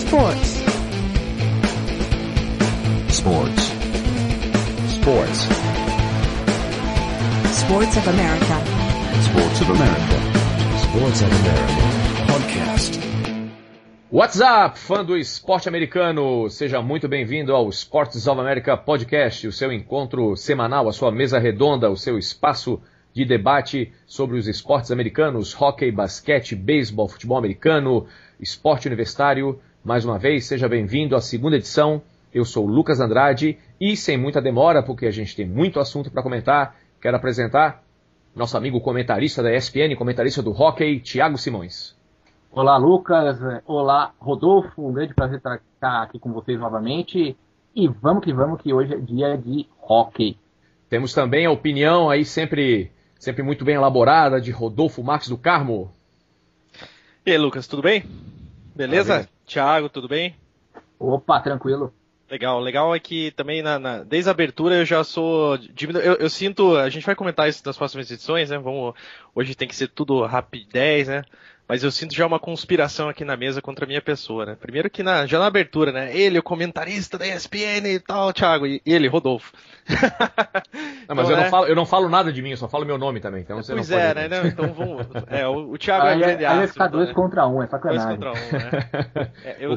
Sports. Sports. Sports. Sports of America. Sports of America. Sports of America. Podcast. What's up, fã do esporte americano? Seja muito bem-vindo ao Sports of America Podcast, o seu encontro semanal, a sua mesa redonda, o seu espaço de debate sobre os esportes americanos, hóquei, basquete, beisebol, futebol americano, esporte universitário. Mais uma vez, seja bem-vindo à segunda edição. Eu sou o Lucas Andrade e, sem muita demora, porque a gente tem muito assunto para comentar, quero apresentar nosso amigo comentarista da ESPN, comentarista do hóquei, Thiago Simões. Olá, Lucas. Olá, Rodolfo. Um grande prazer estar aqui com vocês novamente. E vamos, que hoje é dia de hóquei. Temos também a opinião aí sempre muito bem elaborada de Rodolfo Marques do Carmo. E aí, Lucas, tudo bem? Beleza? Thiago, tudo bem? Opa, tranquilo. Legal é que também desde a abertura eu já sou eu sinto, a gente vai comentar isso nas próximas edições, né? Hoje tem que ser tudo rapidez, né? Mas eu sinto já uma conspiração aqui na mesa contra a minha pessoa, né? Primeiro que já na abertura, né? Ele, o comentarista da ESPN e tal, Thiago, e ele, Rodolfo. Não, mas então, eu não falo nada de mim, eu só falo meu nome também. Então você pois não é, pode... né? Então vamos... o Thiago é o grande Aí vai ficar ácido, 2 contra 1, é sacanagem. 2 contra 1, né?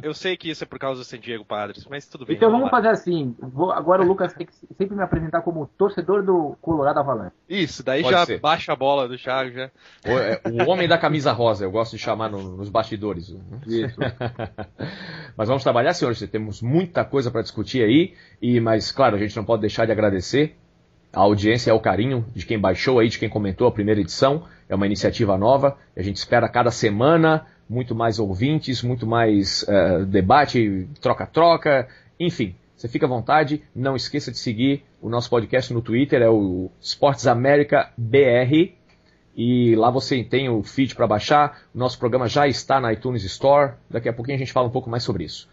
Eu sei que isso é por causa do San Diego Padres, mas tudo bem. Então vamos fazer assim, agora o Lucas tem que sempre me apresentar como torcedor do Colorado Avalanche. Isso, daí Pode já ser. baixa a bola do Thiago, já. O homem da camisa rosa, eu gosto de chamar nos bastidores. Isso. Mas vamos trabalhar, senhores, temos muita coisa para discutir aí, mas claro, a gente não pode deixar de agradecer a audiência e ao carinho de quem baixou aí, de quem comentou a primeira edição. É uma iniciativa nova, e a gente espera cada semana muito mais ouvintes, muito mais debate, troca-troca, enfim. Você fica à vontade, não esqueça de seguir o nosso podcast no Twitter, é o Sports America BR, e lá você tem o feed para baixar. O nosso programa já está na iTunes Store, daqui a pouquinho a gente fala um pouco mais sobre isso.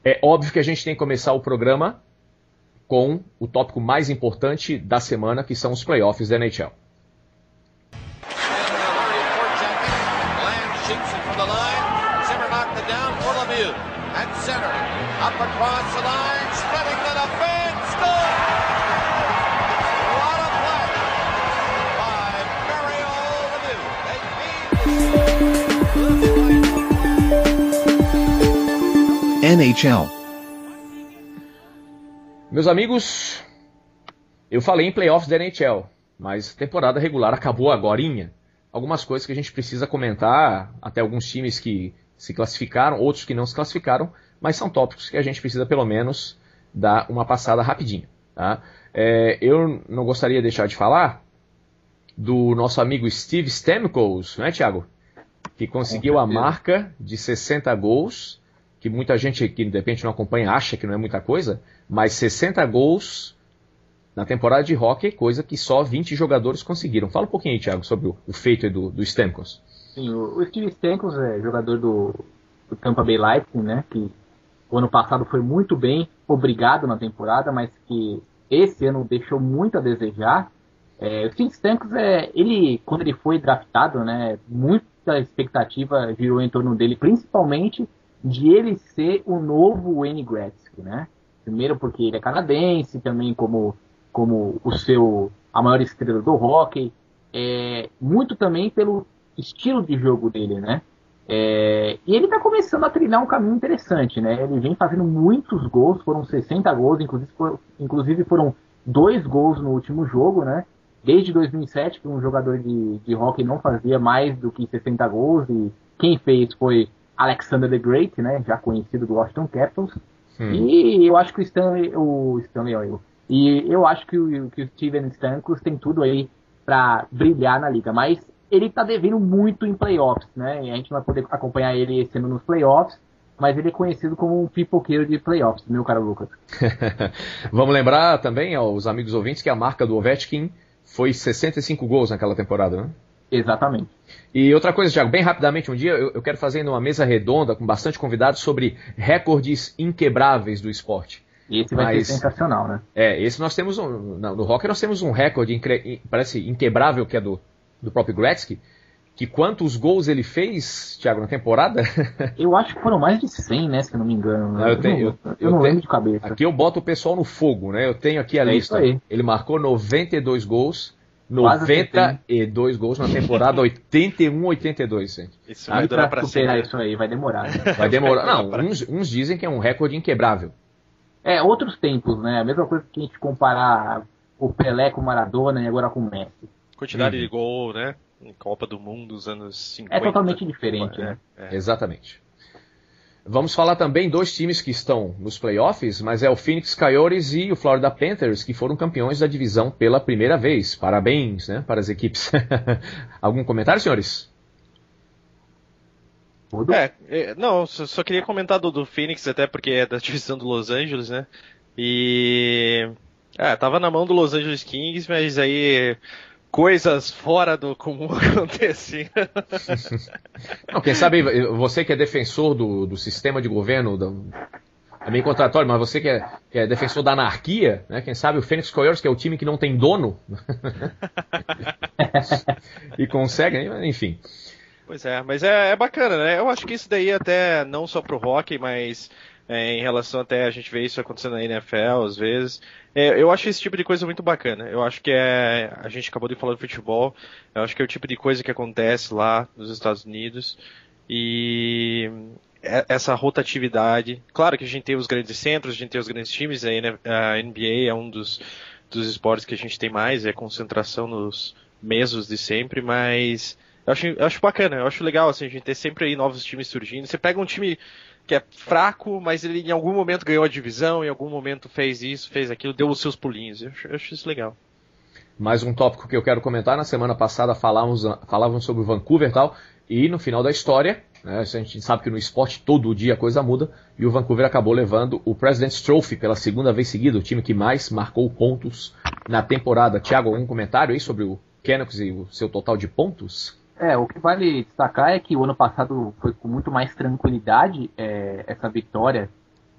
É óbvio que a gente tem que começar o programa com o tópico mais importante da semana, que são os playoffs da NHL. NHL. Meus amigos, eu falei em playoffs da NHL, mas a temporada regular acabou agorinha. Algumas coisas que a gente precisa comentar, até alguns times que se classificaram, outros que não se classificaram, mas são tópicos que a gente precisa pelo menos dar uma passada rapidinha. Tá? Eu não gostaria de deixar de falar do nosso amigo Steve Stamkos, não é, Thiago? Que conseguiu a marca de 60 gols, que muita gente que de repente não acompanha acha que não é muita coisa, mas 60 gols na temporada de hóquei, coisa que só 20 jogadores conseguiram. Fala um pouquinho aí, Thiago, sobre o feito do Stamkos. Sim, o Steve Stamkos é jogador do Tampa Bay Lightning, né, que o ano passado foi muito bem, obrigado na temporada, mas que esse ano deixou muito a desejar. O Steve Stamkos, quando ele foi draftado, né, muita expectativa girou em torno dele, principalmente de ele ser o novo Wayne Gretzky, né? Primeiro porque ele é canadense, também como a maior estrela do hóquei, muito também pelo estilo de jogo dele, né? E ele está começando a trilhar um caminho interessante, né? Ele vem fazendo muitos gols, foram 60 gols, inclusive foram 2 gols no último jogo, né? Desde 2007 que um jogador de hóquei não fazia mais do que 60 gols, e quem fez foi Alexander the Great, né, já conhecido do Washington Capitals. E eu acho que eu acho que o Steven Stamkos tem tudo aí para brilhar na liga, mas ele tá devendo muito em playoffs, né? E a gente não vai poder acompanhar ele esse ano nos playoffs, mas ele é conhecido como um pipoqueiro de playoffs, meu caro Lucas. Vamos lembrar também aos amigos ouvintes que a marca do Ovechkin foi 65 gols naquela temporada, né? Exatamente. E outra coisa, Thiago, bem rapidamente, um dia eu quero fazer uma mesa redonda com bastante convidados sobre recordes inquebráveis do esporte. Esse vai ser sensacional, né? Esse nós temos, no hockey nós temos um recorde, parece inquebrável, que é do próprio Gretzky, que quantos gols ele fez, Thiago, na temporada? Eu acho que foram mais de 100, né, se eu não me engano. Eu não lembro de cabeça. Aqui eu boto o pessoal no fogo, né? Eu tenho aqui a lista. Ele marcou 92 gols, 92 gols na temporada 81-82, gente. Isso vai durar pra superar isso aí, vai demorar. Né? Vai demorar. Não, uns dizem que é um recorde inquebrável. Outros tempos, né? A mesma coisa que a gente comparar o Pelé com o Maradona e agora com o Messi. Quantidade de gol, né? Em Copa do Mundo dos anos 50. É totalmente diferente, né? Exatamente. Vamos falar também dois times que estão nos playoffs, mas é o Phoenix Coyotes e o Florida Panthers, que foram campeões da divisão pela primeira vez. Parabéns, né, para as equipes. Algum comentário, senhores? Não, só queria comentar do Phoenix, até porque é da divisão do Los Angeles, né? E... tava na mão do Los Angeles Kings, mas aí... coisas fora do comum aconteciam. Não, quem sabe você que é defensor do sistema de governo, é meio contraditório, mas você que é defensor da anarquia, né? Quem sabe o Phoenix Coyotes, que é o time que não tem dono, e consegue, enfim. Pois é, mas é bacana, né? Eu acho que isso daí até não só pro hockey, mas em relação até a gente vê isso acontecendo na NFL às vezes. Eu acho esse tipo de coisa muito bacana. Eu acho que a gente acabou de falar do futebol, eu acho que é o tipo de coisa que acontece lá nos Estados Unidos. E essa rotatividade. Claro que a gente tem os grandes centros, a gente tem os grandes times, a NBA é um dos esportes que a gente tem mais, é concentração nos mesos de sempre, mas eu acho bacana, eu acho legal assim, a gente ter sempre aí novos times surgindo. Você pega um time que é fraco, mas ele em algum momento ganhou a divisão, em algum momento fez isso, fez aquilo, deu os seus pulinhos. Eu acho isso legal. Mais um tópico que eu quero comentar. Na semana passada falávamos sobre o Vancouver e tal, e no final da história, né, a gente sabe que no esporte todo dia a coisa muda, e o Vancouver acabou levando o President's Trophy pela segunda vez seguida, o time que mais marcou pontos na temporada. Thiago, algum comentário aí sobre o Canucks e o seu total de pontos? O que vale destacar é que o ano passado foi com muito mais tranquilidade essa vitória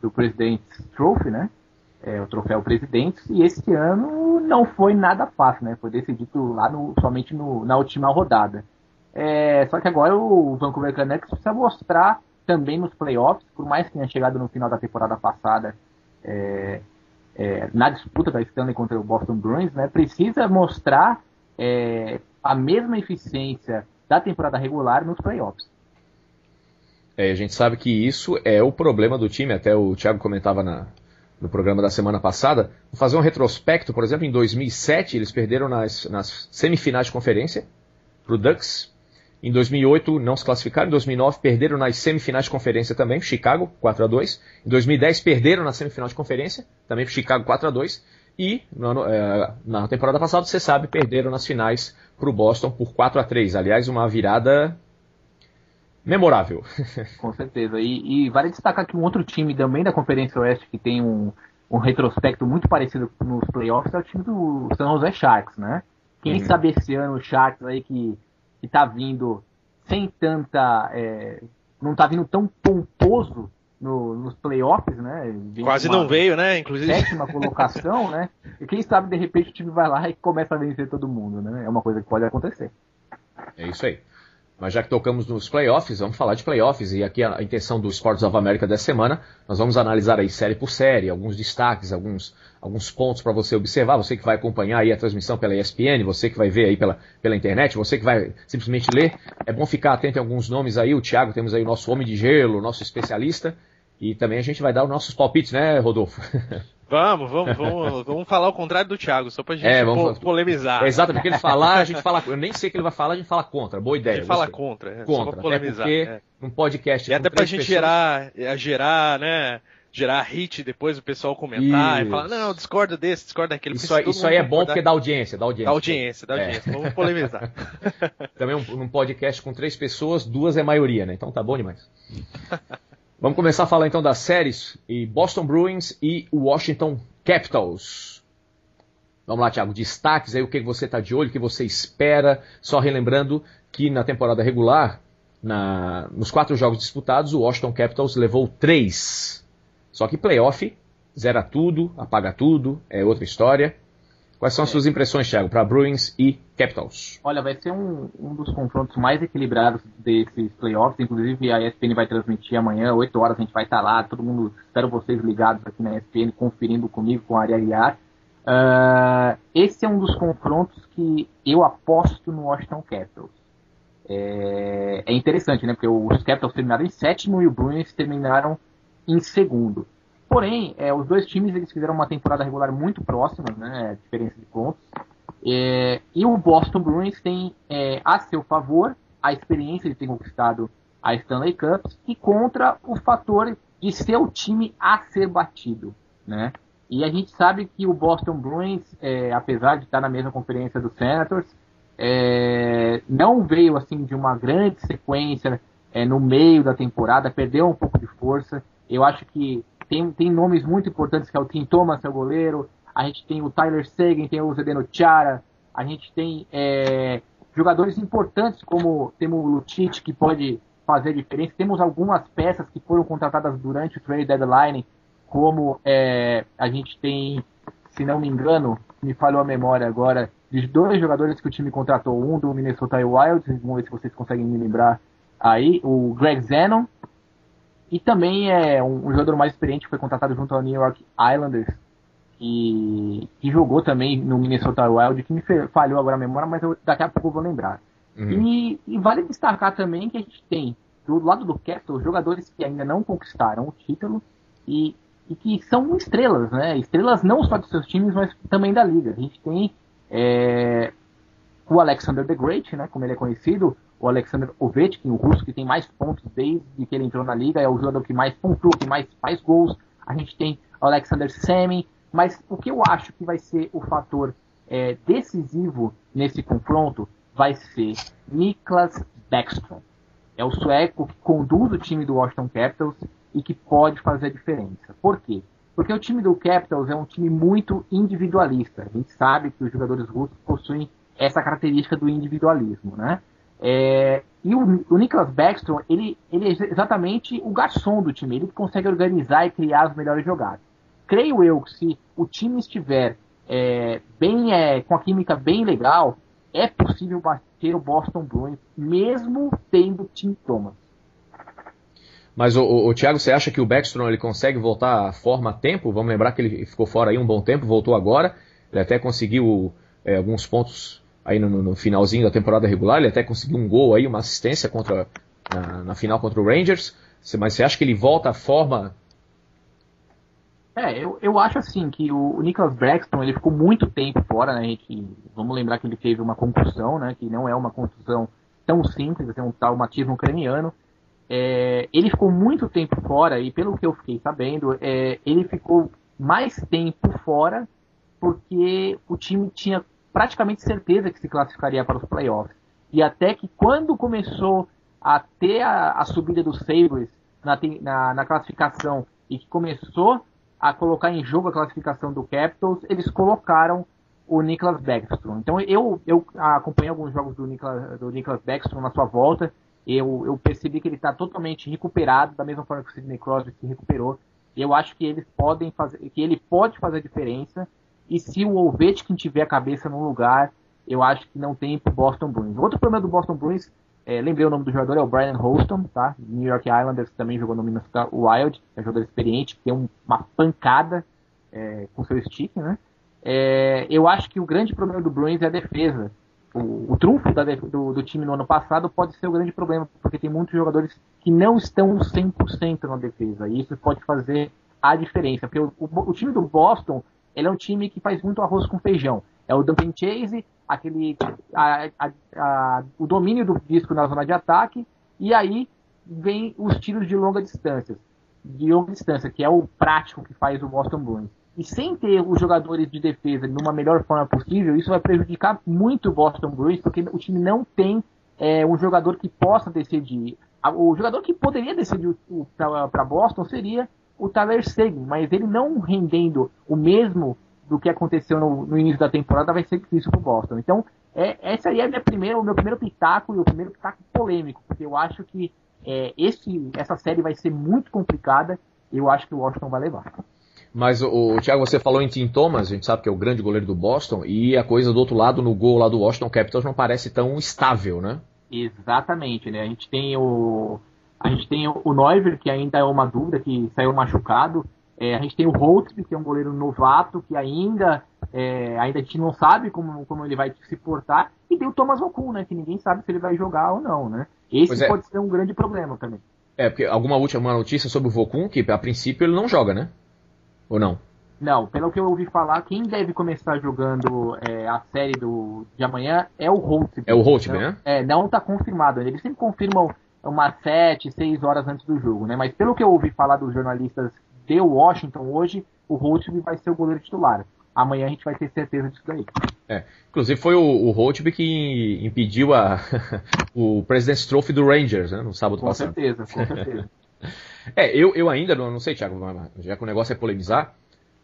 do President's Trophy, né? O troféu Presidentes, e esse ano não foi nada fácil, né? Foi decidido lá somente na última rodada. Só que agora o Vancouver Canucks precisa mostrar também nos playoffs, por mais que tenha chegado no final da temporada passada na disputa da Stanley contra o Boston Bruins, né? Precisa mostrar a mesma eficiência da temporada regular nos playoffs. A gente sabe que isso é o problema do time, até o Thiago comentava no programa da semana passada. Vou fazer um retrospecto, por exemplo, em 2007 eles perderam nas semifinais de conferência para o Ducks. Em 2008 não se classificaram, em 2009 perderam nas semifinais de conferência também, para Chicago, 4-2. Em 2010 perderam na semifinal de conferência, também para Chicago, 4-2. E na temporada passada, você sabe, perderam nas finais para o Boston por 4-3. Aliás, uma virada memorável. Com certeza. E vale destacar que um outro time também da Conferência Oeste que tem um retrospecto muito parecido nos playoffs é o time do San Jose Sharks, né? Quem sabe esse ano o Sharks aí que tá vindo sem tanta... não tá vindo tão pomposo nos playoffs, né? Quase não veio, né? Inclusive. 7ª colocação, né? E quem sabe, de repente, o time vai lá e começa a vencer todo mundo, né? É uma coisa que pode acontecer. É isso aí. Mas já que tocamos nos playoffs, vamos falar de playoffs. E aqui a intenção do Sports of America dessa semana, nós vamos analisar aí série por série, alguns destaques, alguns pontos para você observar. Você que vai acompanhar aí a transmissão pela ESPN, você que vai ver aí pela internet, você que vai simplesmente ler. É bom ficar atento a alguns nomes aí. O Thiago, temos aí o nosso homem de gelo, nosso especialista. E também a gente vai dar os nossos palpites, né, Rodolfo? Vamos falar o contrário do Thiago, só pra gente polemizar. Exatamente, porque ele falar, a gente fala. Eu nem sei o que ele vai falar, a gente fala contra. Boa ideia. A gente fala contra, só pra polemizar. Porque num podcast. E até pra gente gerar hit depois o pessoal comentar e falar, não, discorda desse, discorda daquele. Isso aí é bom porque dá audiência. Dá audiência. Vamos polemizar. Também num podcast com 3 pessoas, 2 é maioria, né? Então tá bom demais. Vamos começar a falar então das séries, e Boston Bruins e Washington Capitals. Vamos lá, Thiago, destaques aí, o que você está de olho, o que você espera. Só relembrando que na temporada regular, nos 4 jogos disputados, o Washington Capitals levou 3. Só que playoff, zera tudo, apaga tudo, é outra história. Quais são as suas impressões, Thiago, para Bruins e Capitals. Olha, vai ser um dos confrontos mais equilibrados desses playoffs. Inclusive, a ESPN vai transmitir amanhã, 8 horas, a gente vai estar lá. Todo mundo, espero vocês ligados aqui na ESPN, conferindo comigo, com a Ari Aguiar. Esse é um dos confrontos que eu aposto no Washington Capitals. É interessante, né? Porque os Capitals terminaram em sétimo e o Bruins terminaram em segundo. Porém, os dois times eles fizeram uma temporada regular muito próxima, né? A diferença de pontos. E o Boston Bruins tem a seu favor a experiência de ter conquistado a Stanley Cup e contra o fator de ser o time a ser batido, né? E a gente sabe que o Boston Bruins, apesar de estar na mesma conferência do Senators, não veio assim de uma grande sequência no meio da temporada, perdeu um pouco de força. Eu acho que tem nomes muito importantes, que é o Tim Thomas, é o goleiro, a gente tem o Tyler Seguin, tem o Zdeno Chara, a gente tem jogadores importantes como temos o Lucic, que pode fazer diferença. Temos algumas peças que foram contratadas durante o trade deadline, como a gente tem, se não me engano, me falhou a memória agora, de 2 jogadores que o time contratou, um do Minnesota Wild, vamos ver se vocês conseguem me lembrar aí, o Greg Zenon, e também um jogador mais experiente que foi contratado junto ao New York Islanders, que jogou também no Minnesota Wild, que me falhou agora a memória, mas daqui a pouco eu vou lembrar. E vale destacar também que a gente tem, do lado do Capitals, jogadores que ainda não conquistaram o título e que são estrelas, né? Estrelas não só dos seus times, mas também da liga. A gente tem o Alexander the Great, né? Como ele é conhecido, o Alexander Ovechkin, o russo que tem mais pontos desde que ele entrou na liga, é o jogador que mais pontua, que mais faz gols. A gente tem o Alexander Semin, mas o que eu acho que vai ser o fator decisivo nesse confronto vai ser Niklas Bäckström. É o sueco que conduz o time do Washington Capitals e que pode fazer a diferença. Por quê? Porque o time do Capitals é um time muito individualista. A gente sabe que os jogadores russos possuem essa característica do individualismo, né? E o Niklas Bäckström, ele é exatamente o garçom do time. Ele consegue organizar e criar as melhores jogadas. Creio eu que se o time estiver com a química bem legal, é possível bater o Boston Bruins, mesmo tendo Tim Thomas. Mas o Thiago, você acha que o Bäckström ele consegue voltar à forma a tempo? Vamos lembrar que ele ficou fora aí um bom tempo, voltou agora. Ele até conseguiu alguns pontos aí no finalzinho da temporada regular. Ele até conseguiu um gol aí, uma assistência na final contra o Rangers. Mas você acha que ele volta à forma? Eu acho assim que o Niklas Bäckström ele ficou muito tempo fora, né? Vamos lembrar que ele teve uma contusão, né? Que não é uma contusão tão simples, é um traumatismo ucraniano. Ele ficou muito tempo fora e pelo que eu fiquei sabendo, ele ficou mais tempo fora porque o time tinha praticamente certeza que se classificaria para os playoffs. E até que quando começou a ter a subida dos Sabres na classificação e que começou a colocar em jogo a classificação do Capitals, eles colocaram o Niklas Bäckström. Então eu acompanhei alguns jogos do Niklas Bäckström na sua volta. Eu percebi que ele está totalmente recuperado, da mesma forma que o Sidney Crosby se recuperou. Eu acho que ele pode fazer a diferença. E se o Ovechkin tiver a cabeça no lugar, eu acho que não tem pro Boston Bruins. Outro problema do Boston Bruins, lembrei o nome do jogador, é o Brian Holston, tá? New York Islanders também jogou no Minnesota Wild, é um jogador experiente, que tem uma pancada com seu stick, né? Eu acho que o grande problema do Bruins é a defesa. O trunfo do time no ano passado pode ser o grande problema, porque tem muitos jogadores que não estão 100% na defesa, e isso pode fazer a diferença, porque o time do Boston, ele é um time que faz muito arroz com feijão. É o Duncan Chase, o domínio do disco na zona de ataque, e aí vem os tiros de longa distância, que é o prático que faz o Boston Bruins. E sem ter os jogadores de defesa numa melhor forma possível, isso vai prejudicar muito o Boston Bruins, porque o time não tem um jogador que possa decidir. O jogador que poderia decidir para Boston seria o Tyler Seguin, mas ele não rendendo o mesmo do que aconteceu no início da temporada, vai ser difícil para o Boston. Então, essa aí é o meu primeiro pitaco, e o primeiro pitaco polêmico, porque eu acho que essa série vai ser muito complicada, e eu acho que o Washington vai levar. Mas, o Thiago, você falou em Tim Thomas, a gente sabe que é o grande goleiro do Boston, e a coisa do outro lado, no gol lá do Washington Capitals, não parece tão estável, né? Exatamente, né? A gente tem o Neuver, que ainda é uma dúvida, que saiu machucado. A gente tem o Holtby, que é um goleiro novato, que ainda a gente não sabe como ele vai se portar. E tem o Thomas Vokoun, né? Que ninguém sabe se ele vai jogar ou não, né? Esse pode ser um grande problema também. Porque alguma última notícia sobre o Vokoun, que a princípio ele não joga, né? Ou não? Não, pelo que eu ouvi falar, quem deve começar jogando a série de amanhã é o Holtby. É o Holtby, né? Não está confirmado. Eles sempre confirmam umas 7, 6 horas antes do jogo, né? Mas pelo que eu ouvi falar dos jornalistas de Washington hoje, o Holtby vai ser o goleiro titular. Amanhã a gente vai ter certeza disso daí. Inclusive foi o Holtby que impediu o President's Trophy do Rangers, né? No sábado passado. Com certeza. Eu ainda não sei, Thiago, já que o negócio é polemizar,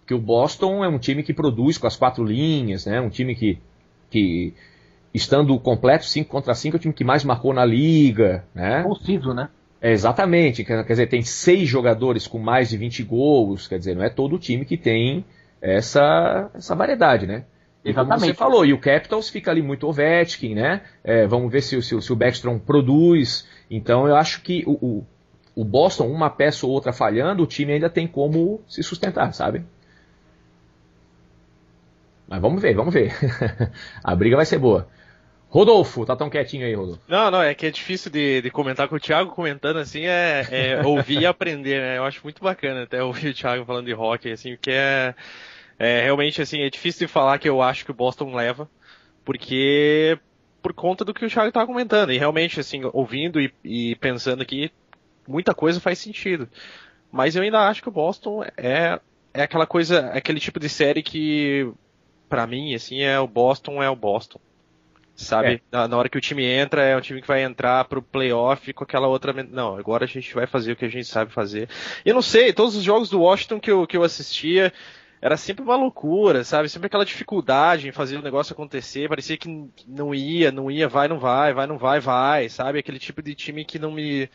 que o Boston é um time que produz com as 4 linhas, né? Um time que estando completo 5 contra 5 é o time que mais marcou na liga, né? Conciso, né? Exatamente, quer dizer, tem 6 jogadores com mais de 20 gols, quer dizer, não é todo time que tem essa variedade, né? E exatamente. como você falou, e o Capitals fica ali muito Ovechkin, né? Vamos ver se o Backstrom produz. Então eu acho que o Boston, uma peça ou outra falhando, o time ainda tem como se sustentar, sabe? Mas vamos ver. A briga vai ser boa. Rodolfo, tá tão quietinho aí, Rodolfo? Não, é que é difícil de comentar com o Thiago comentando assim, ouvir e aprender, né? Eu acho muito bacana até ouvir o Thiago falando de hockey, assim, porque realmente, assim, é difícil de falar que eu acho que o Boston leva, porque por conta do que o Thiago tava comentando, e realmente, assim, ouvindo e pensando aqui, muita coisa faz sentido. Mas eu ainda acho que o Boston é aquela coisa, aquele tipo de série que, pra mim, assim, é o Boston. Sabe? Na hora que o time entra, é um time que vai entrar pro playoff com aquela outra... Não, agora a gente vai fazer o que a gente sabe fazer. E eu não sei, todos os jogos do Washington que eu assistia, era sempre uma loucura, sabe? Sempre aquela dificuldade em fazer o negócio acontecer, parecia que não ia, vai, não vai, sabe? Aquele tipo de time que não me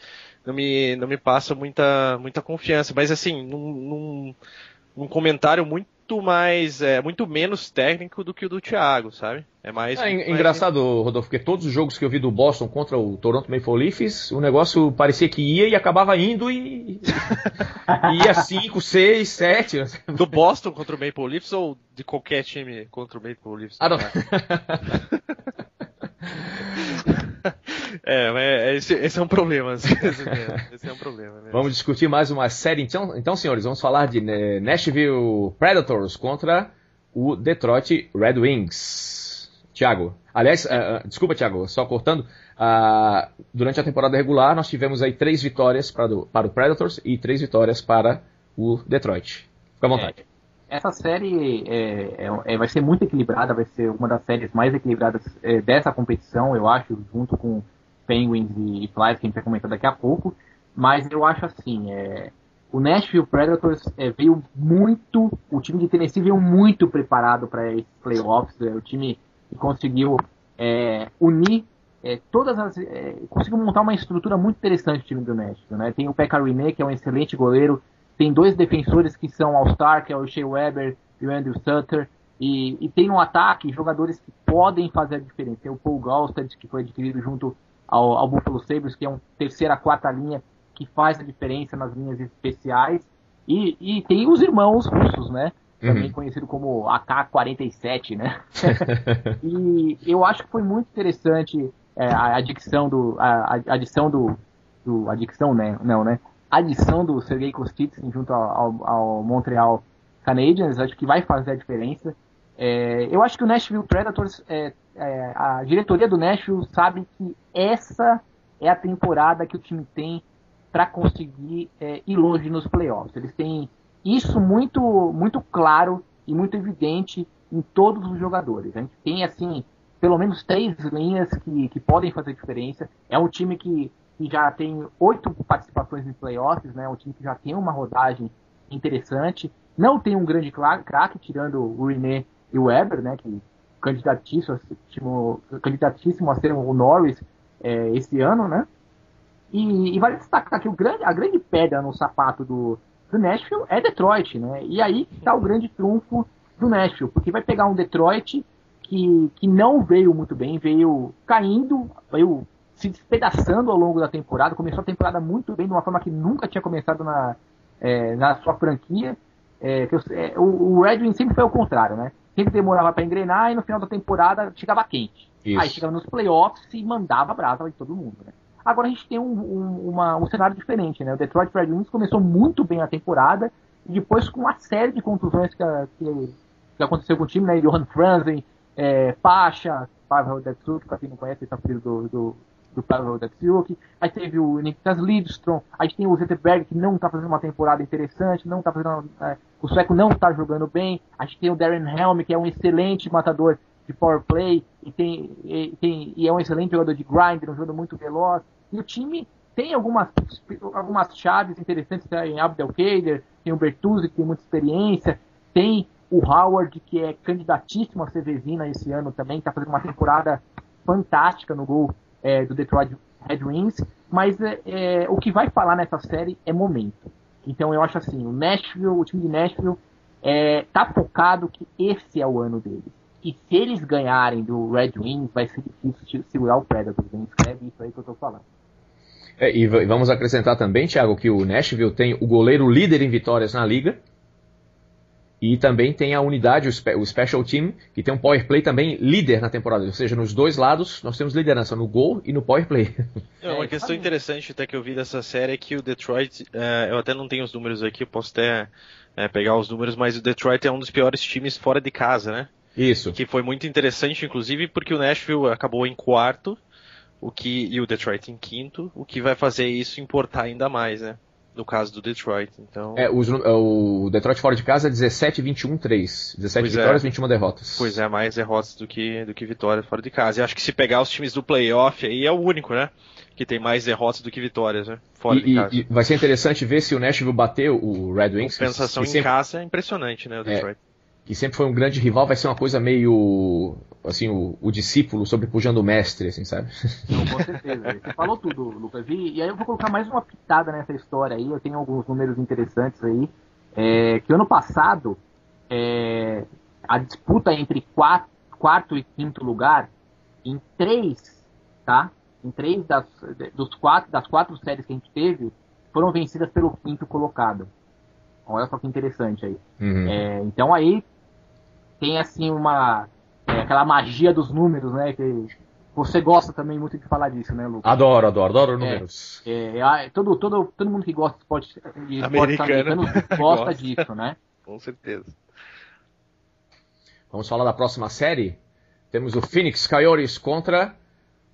passa muita confiança. Mas assim, num comentário muito menos técnico do que o do Thiago, sabe? É mais... engraçado, Rodolfo, porque todos os jogos que eu vi do Boston contra o Toronto Maple Leafs, o negócio parecia que ia e acabava indo e ia 5, 6, 7. Do Boston contra o Maple Leafs ou de qualquer time contra o Maple Leafs? Ah, não. Esse é um problema. Esse é um problema mesmo. Vamos discutir mais uma série. Então, senhores, vamos falar de Nashville Predators contra o Detroit Red Wings. Thiago, aliás, desculpa, Thiago, só cortando. Durante a temporada regular, nós tivemos aí 3 vitórias para o Predators e 3 vitórias para o Detroit. Fica à vontade. Essa série vai ser muito equilibrada, vai ser uma das séries mais equilibradas dessa competição, eu acho, junto com Penguins e Flyers, que a gente vai comentar daqui a pouco. Mas eu acho assim, o Nashville Predators veio muito, o time de Tennessee veio muito preparado para esses playoffs, o time que conseguiu unir conseguiu montar uma estrutura muito interessante o time do Nashville, né? Tem o Pekka Rinne, que é um excelente goleiro, tem 2 defensores que são All-Star, que é o Shea Weber e o Andrew Sutter, e tem no ataque jogadores que podem fazer a diferença. Tem o Paul Gaustad, que foi adquirido junto ao Buffalo Sabres, que é um 3ª, 4ª linha que faz a diferença nas linhas especiais, e tem os irmãos russos, né? Também conhecido como AK-47, né? E eu acho que foi muito interessante a adição do Sergei Kostitsyn junto ao Montreal Canadiens. Acho que vai fazer a diferença. Eu acho que o Nashville Predators, a diretoria do Nashville sabe que essa é a temporada que o time tem para conseguir ir longe nos playoffs. Eles têm isso muito, muito claro e muito evidente em todos os jogadores. A gente tem, assim, pelo menos 3 linhas que podem fazer diferença. É um time que já tem 8 participações em playoffs, né? Um time que já tem uma rodagem interessante. Não tem um grande craque, tirando o Rinne e o Weber, né? Que candidatíssimo a ser o Norris esse ano, né? E vale destacar que a grande pedra no sapato do do Nashville é Detroit, né? E aí está o grande trunfo do Nashville, porque vai pegar um Detroit que não veio muito bem, veio caindo, veio se despedaçando ao longo da temporada, começou a temporada muito bem, de uma forma que nunca tinha começado na sua franquia. O Red Wings sempre foi ao contrário, né? Sempre demorava para engrenar e no final da temporada chegava quente. Isso. Aí chegava nos playoffs e mandava brasa em todo mundo, né? Agora a gente tem um cenário diferente, né? O Detroit Red Wings começou muito bem a temporada e depois com uma série de contusões que aconteceu com o time, né? Johan Franzen, Pasha, Pavel Datsyuk, para quem não conhece, esse é o filho do Pavel Datsyuk. Aí teve o Niklas Lidstrom, aí tem o Zetterberg, que não está fazendo uma temporada interessante, não tá fazendo, o sueco não está jogando bem. A gente tem o Darren Helm, que é um excelente matador de power play, e é um excelente jogador de grind, um jogador muito veloz. E o time tem algumas chaves interessantes, tem Abdelkader, tem o Bertuzzi, que tem muita experiência, tem o Howard, que é candidatíssimo a ser Vezina esse ano também, está fazendo uma temporada fantástica no gol do Detroit Red Wings, mas o que vai falar nessa série é momento. Então eu acho assim, o time de Nashville tá focado que esse é o ano deles. E se eles ganharem do Red Wings, vai ser difícil segurar o Predators. Escreve isso aí que eu tô falando. E vamos acrescentar também, Thiago, que o Nashville tem o goleiro líder em vitórias na liga. E também tem a unidade, o Special Team, que tem um Power Play também líder na temporada. Ou seja, nos dois lados nós temos liderança, no gol e no Power Play. Uma questão interessante até que eu vi dessa série é que o Detroit, eu até não tenho os números aqui, eu posso até pegar os números, mas o Detroit é um dos piores times fora de casa, né? Isso. Que foi muito interessante, inclusive, porque o Nashville acabou em quarto, e o Detroit em quinto, o que vai fazer isso importar ainda mais, né? No caso do Detroit, então... O Detroit fora de casa é 17-21-3. 17 vitórias, 21 derrotas. Pois é, mais derrotas do que vitórias fora de casa. E acho que se pegar os times do playoff aí é o único, né? Que tem mais derrotas do que vitórias, né? Fora de casa. E vai ser interessante ver se o Nashville bater o Red Wings. A compensação em casa é impressionante, né? O Detroit. Que sempre foi um grande rival, vai ser uma coisa meio, assim, o discípulo sobrepujando o mestre, assim, sabe? Não, com certeza. Você falou tudo, Lucas. E aí eu vou colocar mais uma pitada nessa história aí, eu tenho alguns números interessantes aí, que ano passado, a disputa entre quarto e quinto lugar, em três das quatro séries que a gente teve, foram vencidas pelo quinto colocado. Olha só que interessante aí. Uhum. Então aí tem assim aquela magia dos números, né? Que você gosta também muito de falar disso, né, Lucas? Adoro números. Todo mundo que gosta de esporte americano gosta disso, né? Com certeza. Vamos falar da próxima série. Temos o Phoenix Coyotes contra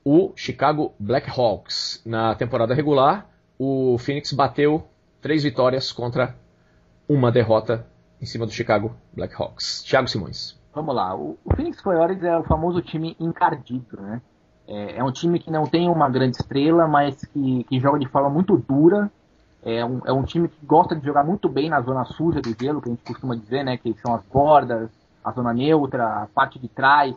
o Chicago Blackhawks. Na temporada regular, o Phoenix bateu 3 vitórias contra uma derrota em cima do Chicago Blackhawks. Thiago Simões. Vamos lá. O Phoenix Coyotes é o famoso time encardido, né? É um time que não tem uma grande estrela, mas que joga de forma muito dura. É um time que gosta de jogar muito bem na zona suja do gelo, que a gente costuma dizer, né? Que são as bordas, a zona neutra, a parte de trás.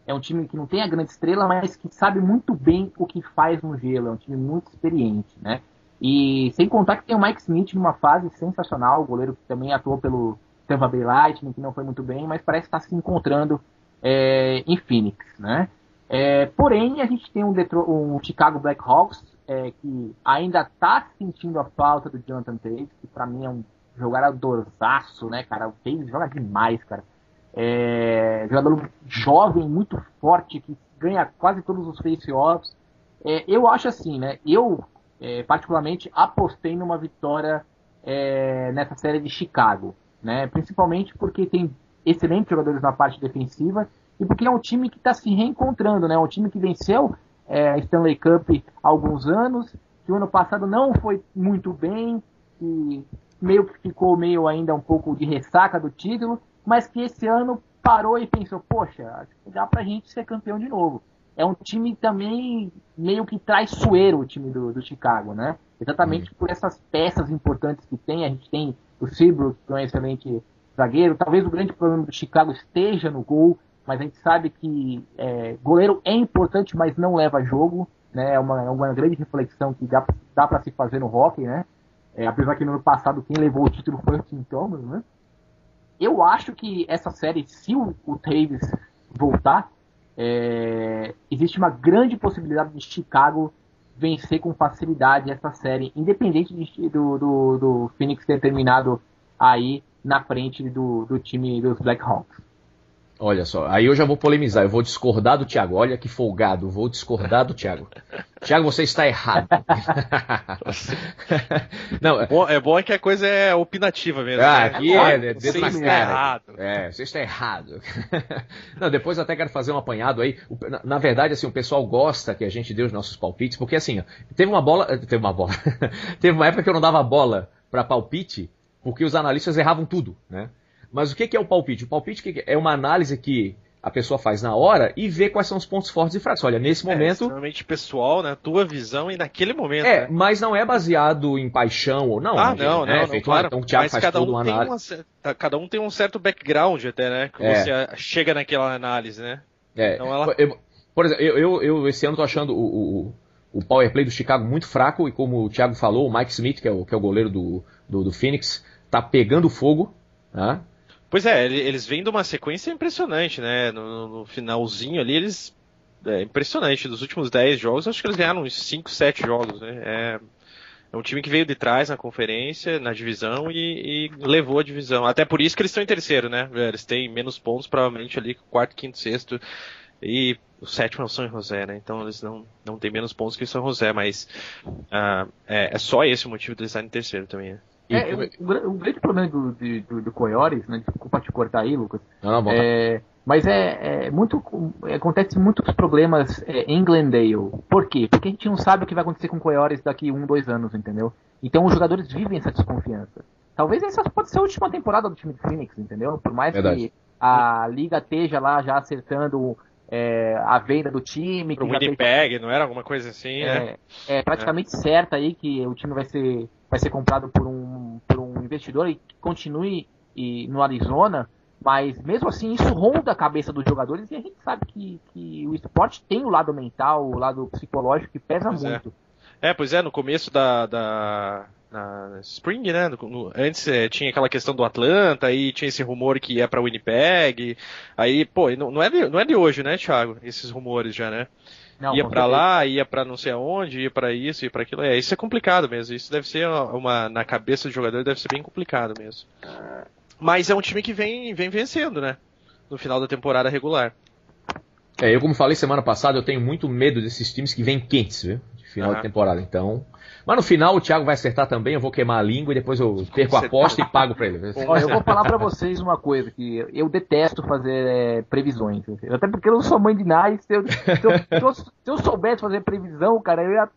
É um time que não tem a grande estrela, mas que sabe muito bem o que faz no gelo. É um time muito experiente, né? E sem contar que tem o Mike Smith numa fase sensacional, o goleiro que também atuou pelo Tampa Bay Lightning, que não foi muito bem, mas parece estar se encontrando em Phoenix, né? Porém, a gente tem um Chicago Blackhawks que ainda está sentindo a falta do Jonathan Toews, que para mim é um jogadorzaço, né, cara? O Toews joga demais, cara. Jogador jovem, muito forte, que ganha quase todos os face-offs. Eu acho assim, né? Eu particularmente apostei numa vitória nessa série de Chicago, né? Principalmente porque tem excelentes jogadores na parte defensiva e porque é um time que está se reencontrando, né? Um time que venceu a Stanley Cup há alguns anos, que o ano passado não foi muito bem, e meio que ficou ainda um pouco de ressaca do título, mas que esse ano parou e pensou, poxa, acho que dá pra gente ser campeão de novo. É um time também meio que traiçoeiro, o time do Chicago, né? Exatamente por essas peças importantes que tem. A gente tem o Seabrook, que é um excelente zagueiro. Talvez o grande problema do Chicago esteja no gol, mas a gente sabe que goleiro é importante, mas não leva jogo, né? É uma grande reflexão que dá para se fazer no hockey, né? apesar que no ano passado quem levou o título foi o Tim Thomas, né? Eu acho que essa série, se o Taves voltar, existe uma grande possibilidade de Chicago vencer com facilidade essa série, independente do Phoenix ter terminado aí na frente do time dos Blackhawks. Olha só, aí eu já vou polemizar, eu vou discordar do Thiago. Olha que folgado, vou discordar do Thiago. Thiago, você está errado. Não, é bom que a coisa é opinativa mesmo. Aqui né? dedo na cara. Você está errado. Não, depois até quero fazer um apanhado aí. Na verdade, assim, o pessoal gosta que a gente dê os nossos palpites, porque assim, teve uma época que eu não dava bola para palpite, porque os analistas erravam tudo, né? Mas o que é o palpite? O palpite é uma análise que a pessoa faz na hora e vê quais são os pontos fortes e fracos. Olha, nesse momento... É extremamente pessoal, né? Tua visão e naquele momento. Né? Mas não é baseado em paixão ou não. Não, claro. Então o Thiago mas faz cada toda uma análise. Cada um tem um certo background até, né? Que você chega naquela análise, né? Então por exemplo, eu esse ano tô achando o power play do Chicago muito fraco e como o Thiago falou, o Mike Smith, que é o goleiro do Phoenix, tá pegando fogo, né? Pois eles vêm de uma sequência impressionante, né? No finalzinho ali, eles... É impressionante. Dos últimos 10 jogos, acho que eles ganharam uns 5, 7 jogos, né? É um time que veio de trás na conferência, na divisão, e levou a divisão. Até por isso que eles estão em terceiro, né? Eles têm menos pontos, provavelmente, ali, quarto, quinto, sexto. E o sétimo é o São José, né? Então eles não têm menos pontos que o São José, mas é só esse o motivo de eles estarem em terceiro também, né? O grande problema do Coyotes, né? Desculpa te cortar aí, Lucas. Não, mas acontece muitos problemas em Glendale. Por quê? Porque a gente não sabe o que vai acontecer com o Coyotes daqui 1-2 anos, entendeu? Então os jogadores vivem essa desconfiança. Talvez essa pode ser a última temporada do time de Phoenix, entendeu? Por mais que a liga esteja lá já acertando a venda do time. Pro Winnipeg, não era alguma coisa assim, né? É praticamente certa aí que o time vai ser comprado por um investidor e que continue no Arizona, mas mesmo assim isso ronda a cabeça dos jogadores e a gente sabe que o esporte tem o lado mental, o lado psicológico que pesa muito. Pois é, no começo na Spring, né? Antes tinha aquela questão do Atlanta, aí tinha esse rumor que ia pra Winnipeg, aí, pô, não é de hoje, né, Thiago? Esses rumores já, né? Não, ia pra lá, ia pra não sei aonde, ia pra isso, ia pra aquilo. Isso é complicado mesmo. Isso deve ser na cabeça do jogador deve ser bem complicado mesmo. Mas é um time que vem vencendo, né? No final da temporada regular. Eu como falei semana passada, eu tenho muito medo desses times que vêm quentes, viu? De final de temporada, então... Mas no final o Thiago vai acertar também, eu vou queimar a língua e depois eu perco a aposta e pago pra ele. Olha, eu vou falar pra vocês uma coisa, que eu detesto fazer previsões. Até porque eu não sou mãe de nada, se eu soubesse fazer previsão, cara, eu ia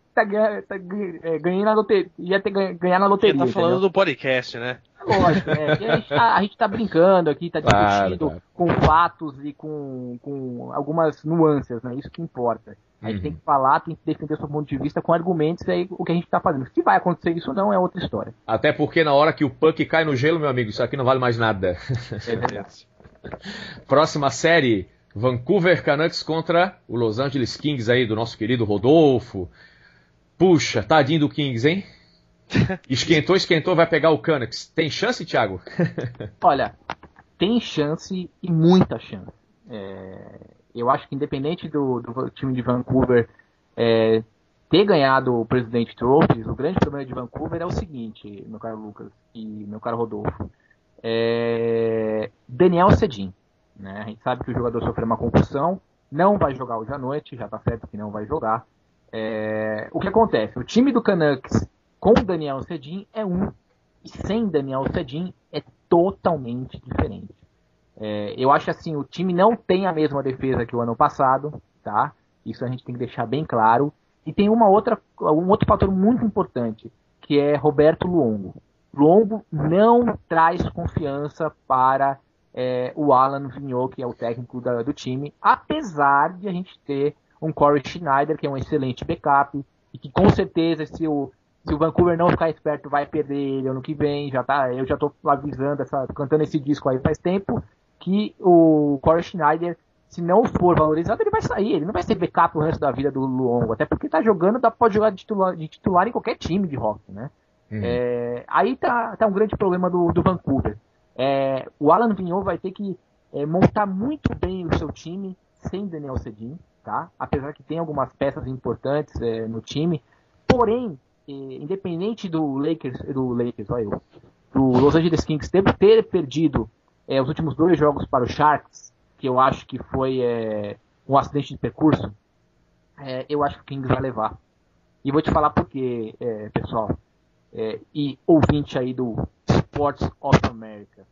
ganhar na loteria. Ganhar na loteria. Você tá falando do podcast, né? Lógico, a gente tá brincando aqui, tá discutindo com fatos e com algumas nuances, né? Isso que importa. A gente tem que falar, tem que defender o seu ponto de vista com argumentos, é o que a gente tá fazendo. Se vai acontecer isso ou não, é outra história. Até porque na hora que o puck cai no gelo, meu amigo, isso aqui não vale mais nada. É verdade. Próxima série, Vancouver Canucks contra o Los Angeles Kings aí, do nosso querido Rodolfo. Puxa, tadinho do Kings, hein? Esquentou, vai pegar o Canucks. Tem chance, Thiago? Olha, tem chance e muita chance. Eu acho que independente do time de Vancouver ter ganhado o Presidente Trophy, o grande problema de Vancouver é o seguinte, meu caro Lucas e meu caro Rodolfo. Daniel Sedin, né? A gente sabe que o jogador sofreu uma concussão, não vai jogar hoje à noite, já está certo que não vai jogar. O que acontece? O time do Canucks com Daniel Sedin é e sem Daniel Sedin é totalmente diferente. Eu acho assim, o time não tem a mesma defesa que o ano passado, tá? Isso a gente tem que deixar bem claro. E tem um outro fator muito importante, que é Roberto Luongo. Luongo não traz confiança para o Alan Vigneault, que é o técnico do time, apesar de a gente ter um Corey Schneider, que é um excelente backup, e que com certeza se o Vancouver não ficar esperto vai perder ele ano que vem. Eu já estou avisando, cantando esse disco aí faz tempo, que o Corey Schneider, se não for valorizado, ele vai sair. Ele não vai ser backup o resto da vida do Luongo, até porque tá jogando, pode jogar de titular em qualquer time de hockey, né? Aí tá um grande problema do Vancouver. O Alain Vigneault vai ter que montar muito bem o seu time sem Daniel Sedin, tá? Apesar que tem algumas peças importantes no time. Porém, independente do Los Angeles Kings ter perdido os últimos 2 jogos para o Sharks, que eu acho que foi um acidente de percurso, eu acho que o Kings vai levar. E vou te falar por quê, pessoal, e ouvinte aí do Sports of America.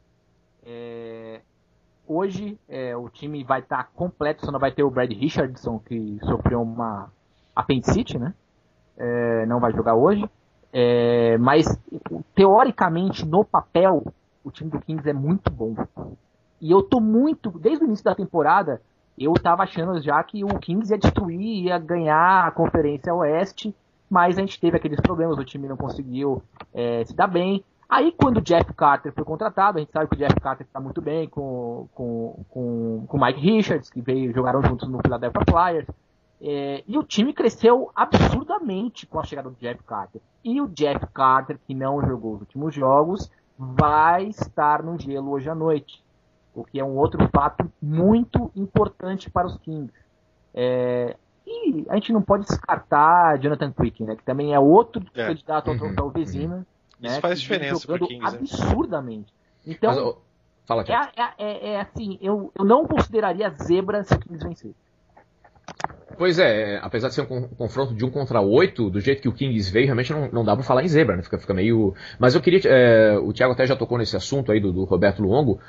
Hoje o time vai estar completo, só não vai ter o Brad Richardson, que sofreu uma apendicite, né? Não vai jogar hoje. Mas, teoricamente, no papel, o time do Kings é muito bom. E eu tô desde o início da temporada, eu tava achando já que o Kings ia destruir, ia ganhar a Conferência Oeste, mas a gente teve aqueles problemas, o time não conseguiu se dar bem. Aí, quando o Jeff Carter foi contratado, a gente sabe que o Jeff Carter está muito bem com o Mike Richards, que jogaram juntos no Philadelphia Flyers. E o time cresceu absurdamente com a chegada do Jeff Carter. E o Jeff Carter, que não jogou os últimos jogos, vai estar no gelo hoje à noite. O que é um outro fato muito importante para os Kings. E a gente não pode descartar Jonathan Quick, né, que também é outro candidato ao Vezina. Isso né, faz diferença pro Kings. Absurdamente. Então, Mas, fala aqui. assim, eu não consideraria zebra se o Kings vencer. Pois apesar de ser um confronto de 1 contra 8, do jeito que o Kings veio, realmente não dá pra falar em zebra, né? Fica meio... Mas eu queria... o Thiago até já tocou nesse assunto aí do Roberto Luongo.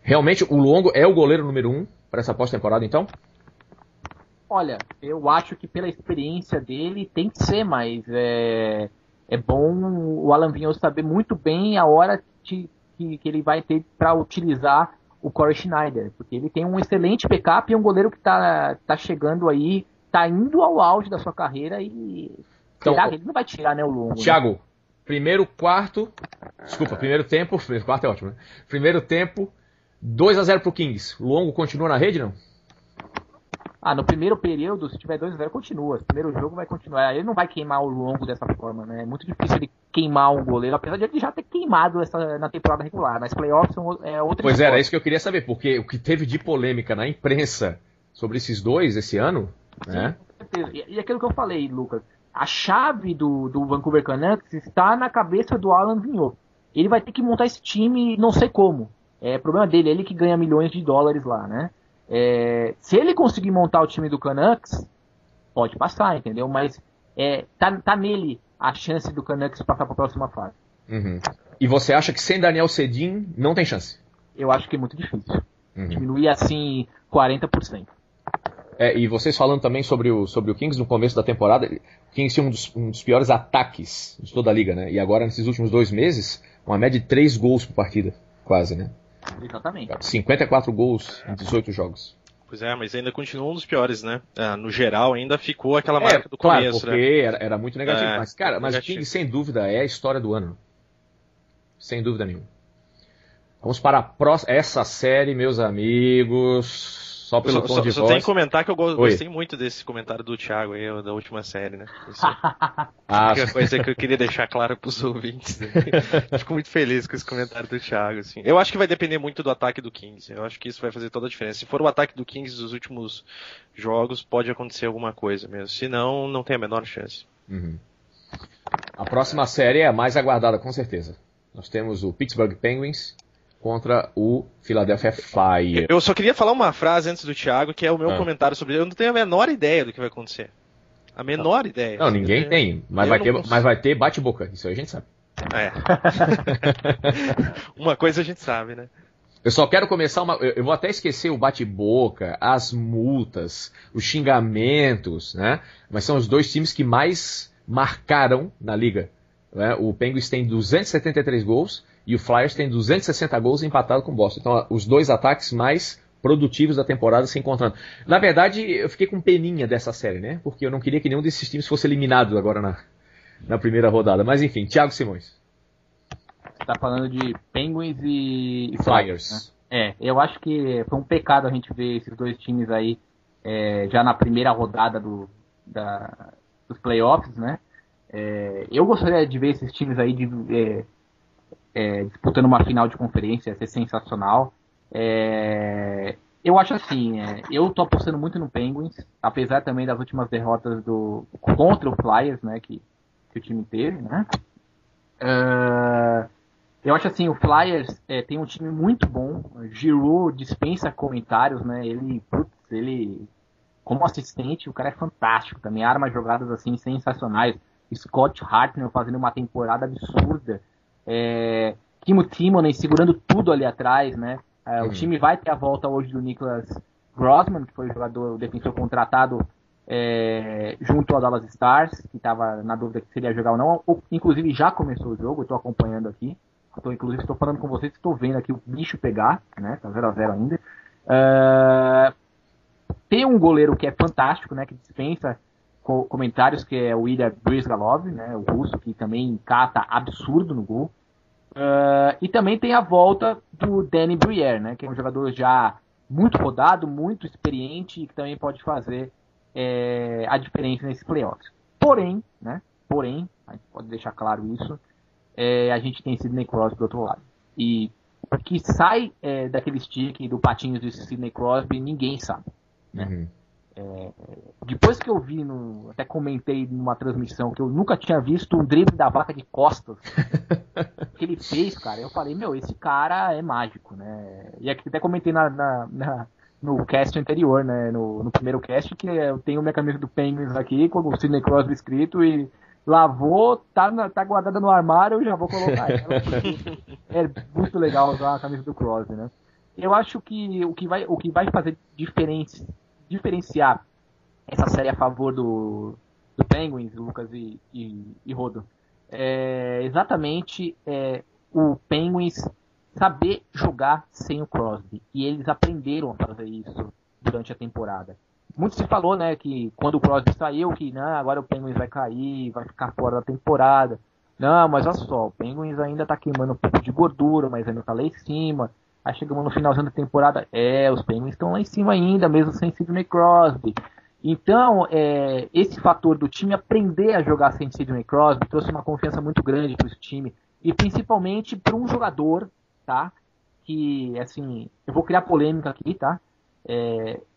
Realmente, o Luongo é o goleiro número 1 para essa pós-temporada, então? Olha, eu acho que pela experiência dele tem que ser, mas é bom o Alain Vigneault saber muito bem a hora que ele vai ter para utilizar o Corey Schneider, porque ele tem um excelente backup e é um goleiro que tá chegando aí, tá indo ao auge da sua carreira e então, será que ele não vai tirar, né, o Luongo? Thiago, né? Primeiro quarto, primeiro tempo, primeiro quarto é ótimo, né? Primeiro tempo, 2-0 pro Kings. O Luongo continua na rede, não? No primeiro período, se tiver 2-0, continua. O primeiro jogo vai continuar. Ele não vai queimar o Luongo dessa forma, né? É muito difícil ele queimar um goleiro, apesar de ele já ter queimado na temporada regular. Mas playoffs é outra Pois história. era isso que eu queria saber, porque o que teve de polêmica na imprensa sobre esses dois esse ano, né? Com certeza. E aquilo que eu falei, Lucas, a chave do Vancouver Canucks está na cabeça do Alain Vigneault. Ele vai ter que montar esse time, não sei como. É problema dele, ele que ganha milhões de dólares lá, né? Se ele conseguir montar o time do Canucks, pode passar, entendeu? Mas tá nele a chance do Canucks passar para a próxima fase. Uhum. E você acha que sem Daniel Sedin não tem chance? Eu acho que é muito difícil. Diminuir assim 40%. E vocês falando também sobre o Kings no começo da temporada, o Kings tinha um dos piores ataques de toda a liga, né? E agora, nesses últimos 2 meses, uma média de 3 gols por partida, quase, né? Exatamente. 54 gols em 18 jogos. Pois mas ainda continua um dos piores, né? No geral, ainda ficou aquela marca do começo, porque né? Era muito negativo. Mas, cara, o Kings, sem dúvida, é a história do ano. Sem dúvida nenhuma. Vamos para essa série, meus amigos. Só pelo tom de voz. Só tem que comentar que eu gostei muito desse comentário do Thiago aí, da última série, né? Isso é a única coisa que eu queria deixar claro pros ouvintes. Né? Fico muito feliz com esse comentário do Thiago, assim. Eu acho que vai depender muito do ataque do Kings. Eu acho que isso vai fazer toda a diferença. Se for o ataque do Kings dos últimos jogos, pode acontecer alguma coisa mesmo. Se não, não tem a menor chance. Uhum. A próxima série é a mais aguardada, com certeza. Nós temos o Pittsburgh Penguins contra o Philadelphia Flyers. Eu só queria falar uma frase antes do Thiago, que é o meu comentário sobre... Eu não tenho a menor ideia do que vai acontecer. A menor ideia. Não, ninguém tem. Mas vai ter bate-boca. Isso aí a gente sabe. Uma coisa a gente sabe, né? Eu só quero começar eu vou até esquecer o bate-boca, as multas, os xingamentos, né? Mas são os 2 times que mais marcaram na liga. Né? O Penguins tem 273 gols e o Flyers tem 260 gols empatado com o Boston. Então, os 2 ataques mais produtivos da temporada se encontrando. Na verdade, eu fiquei com peninha dessa série, né? Porque eu não queria que nenhum desses times fosse eliminado agora na primeira rodada. Mas enfim, Thiago Simões. Você tá falando de Penguins e Flyers. Né? Eu acho que foi um pecado a gente ver esses 2 times aí já na primeira rodada dos playoffs, né? Eu gostaria de ver esses times aí disputando uma final de conferência, ia ser sensacional. Eu acho assim, eu tô apostando muito no Penguins, apesar também das últimas derrotas contra o Flyers, né, que o time teve, né? Eu acho assim, o Flyers tem um time muito bom. Giroux dispensa comentários, né? Ele como assistente, o cara é fantástico. Também arma jogadas assim sensacionais. Scott Hartnell fazendo uma temporada absurda. Kimmo Timonen segurando tudo ali atrás, né? O time vai ter a volta hoje do Niklas Grossman, que foi o defensor contratado junto ao Dallas Stars, que estava na dúvida que seria jogar ou não. Inclusive já começou o jogo, eu estou acompanhando aqui. Inclusive estou falando com vocês, estou vendo aqui o bicho pegar, né? Tá 0-0 ainda. Tem um goleiro que é fantástico, né? Que dispensa comentários, que é o Ilya Bryzgalov, né? O russo, que também cata absurdo no gol. E também tem a volta do Danny Briere, né? Que é um jogador já muito rodado, muito experiente e que também pode fazer a diferença nesses playoffs. Porém, a gente pode deixar claro isso, a gente tem Sidney Crosby do outro lado. E o que sai daquele stick, do patinho de Sidney Crosby, ninguém sabe. Né? Depois que eu vi, até comentei numa transmissão, que eu nunca tinha visto um drible da vaca de costas que ele fez, cara, eu falei, esse cara é mágico, né? E aqui até comentei no cast anterior, né? No primeiro cast, que eu tenho minha camisa do Penguins aqui, com o Sidney Crosby escrito, e lavou, tá guardada no armário, eu já vou colocar ela, porque é muito legal usar a camisa do Crosby, né? Eu acho que o que vai fazer diferenciar essa série a favor do Penguins, Lucas e Rodo, exatamente o Penguins saber jogar sem o Crosby, e eles aprenderam a fazer isso durante a temporada. Muito se falou, né, que quando o Crosby saiu, que agora o Penguins vai cair, vai ficar fora da temporada. Não, mas olha só, o Penguins ainda tá queimando um pouco de gordura, mas ainda tá lá em cima. Aí chegamos no finalzinho da temporada, os Penguins estão lá em cima ainda, mesmo sem Sidney Crosby. Então, esse fator do time aprender a jogar sem Sidney Crosby trouxe uma confiança muito grande para esse time, e principalmente para um jogador, tá? Que, assim, eu vou criar polêmica aqui, tá?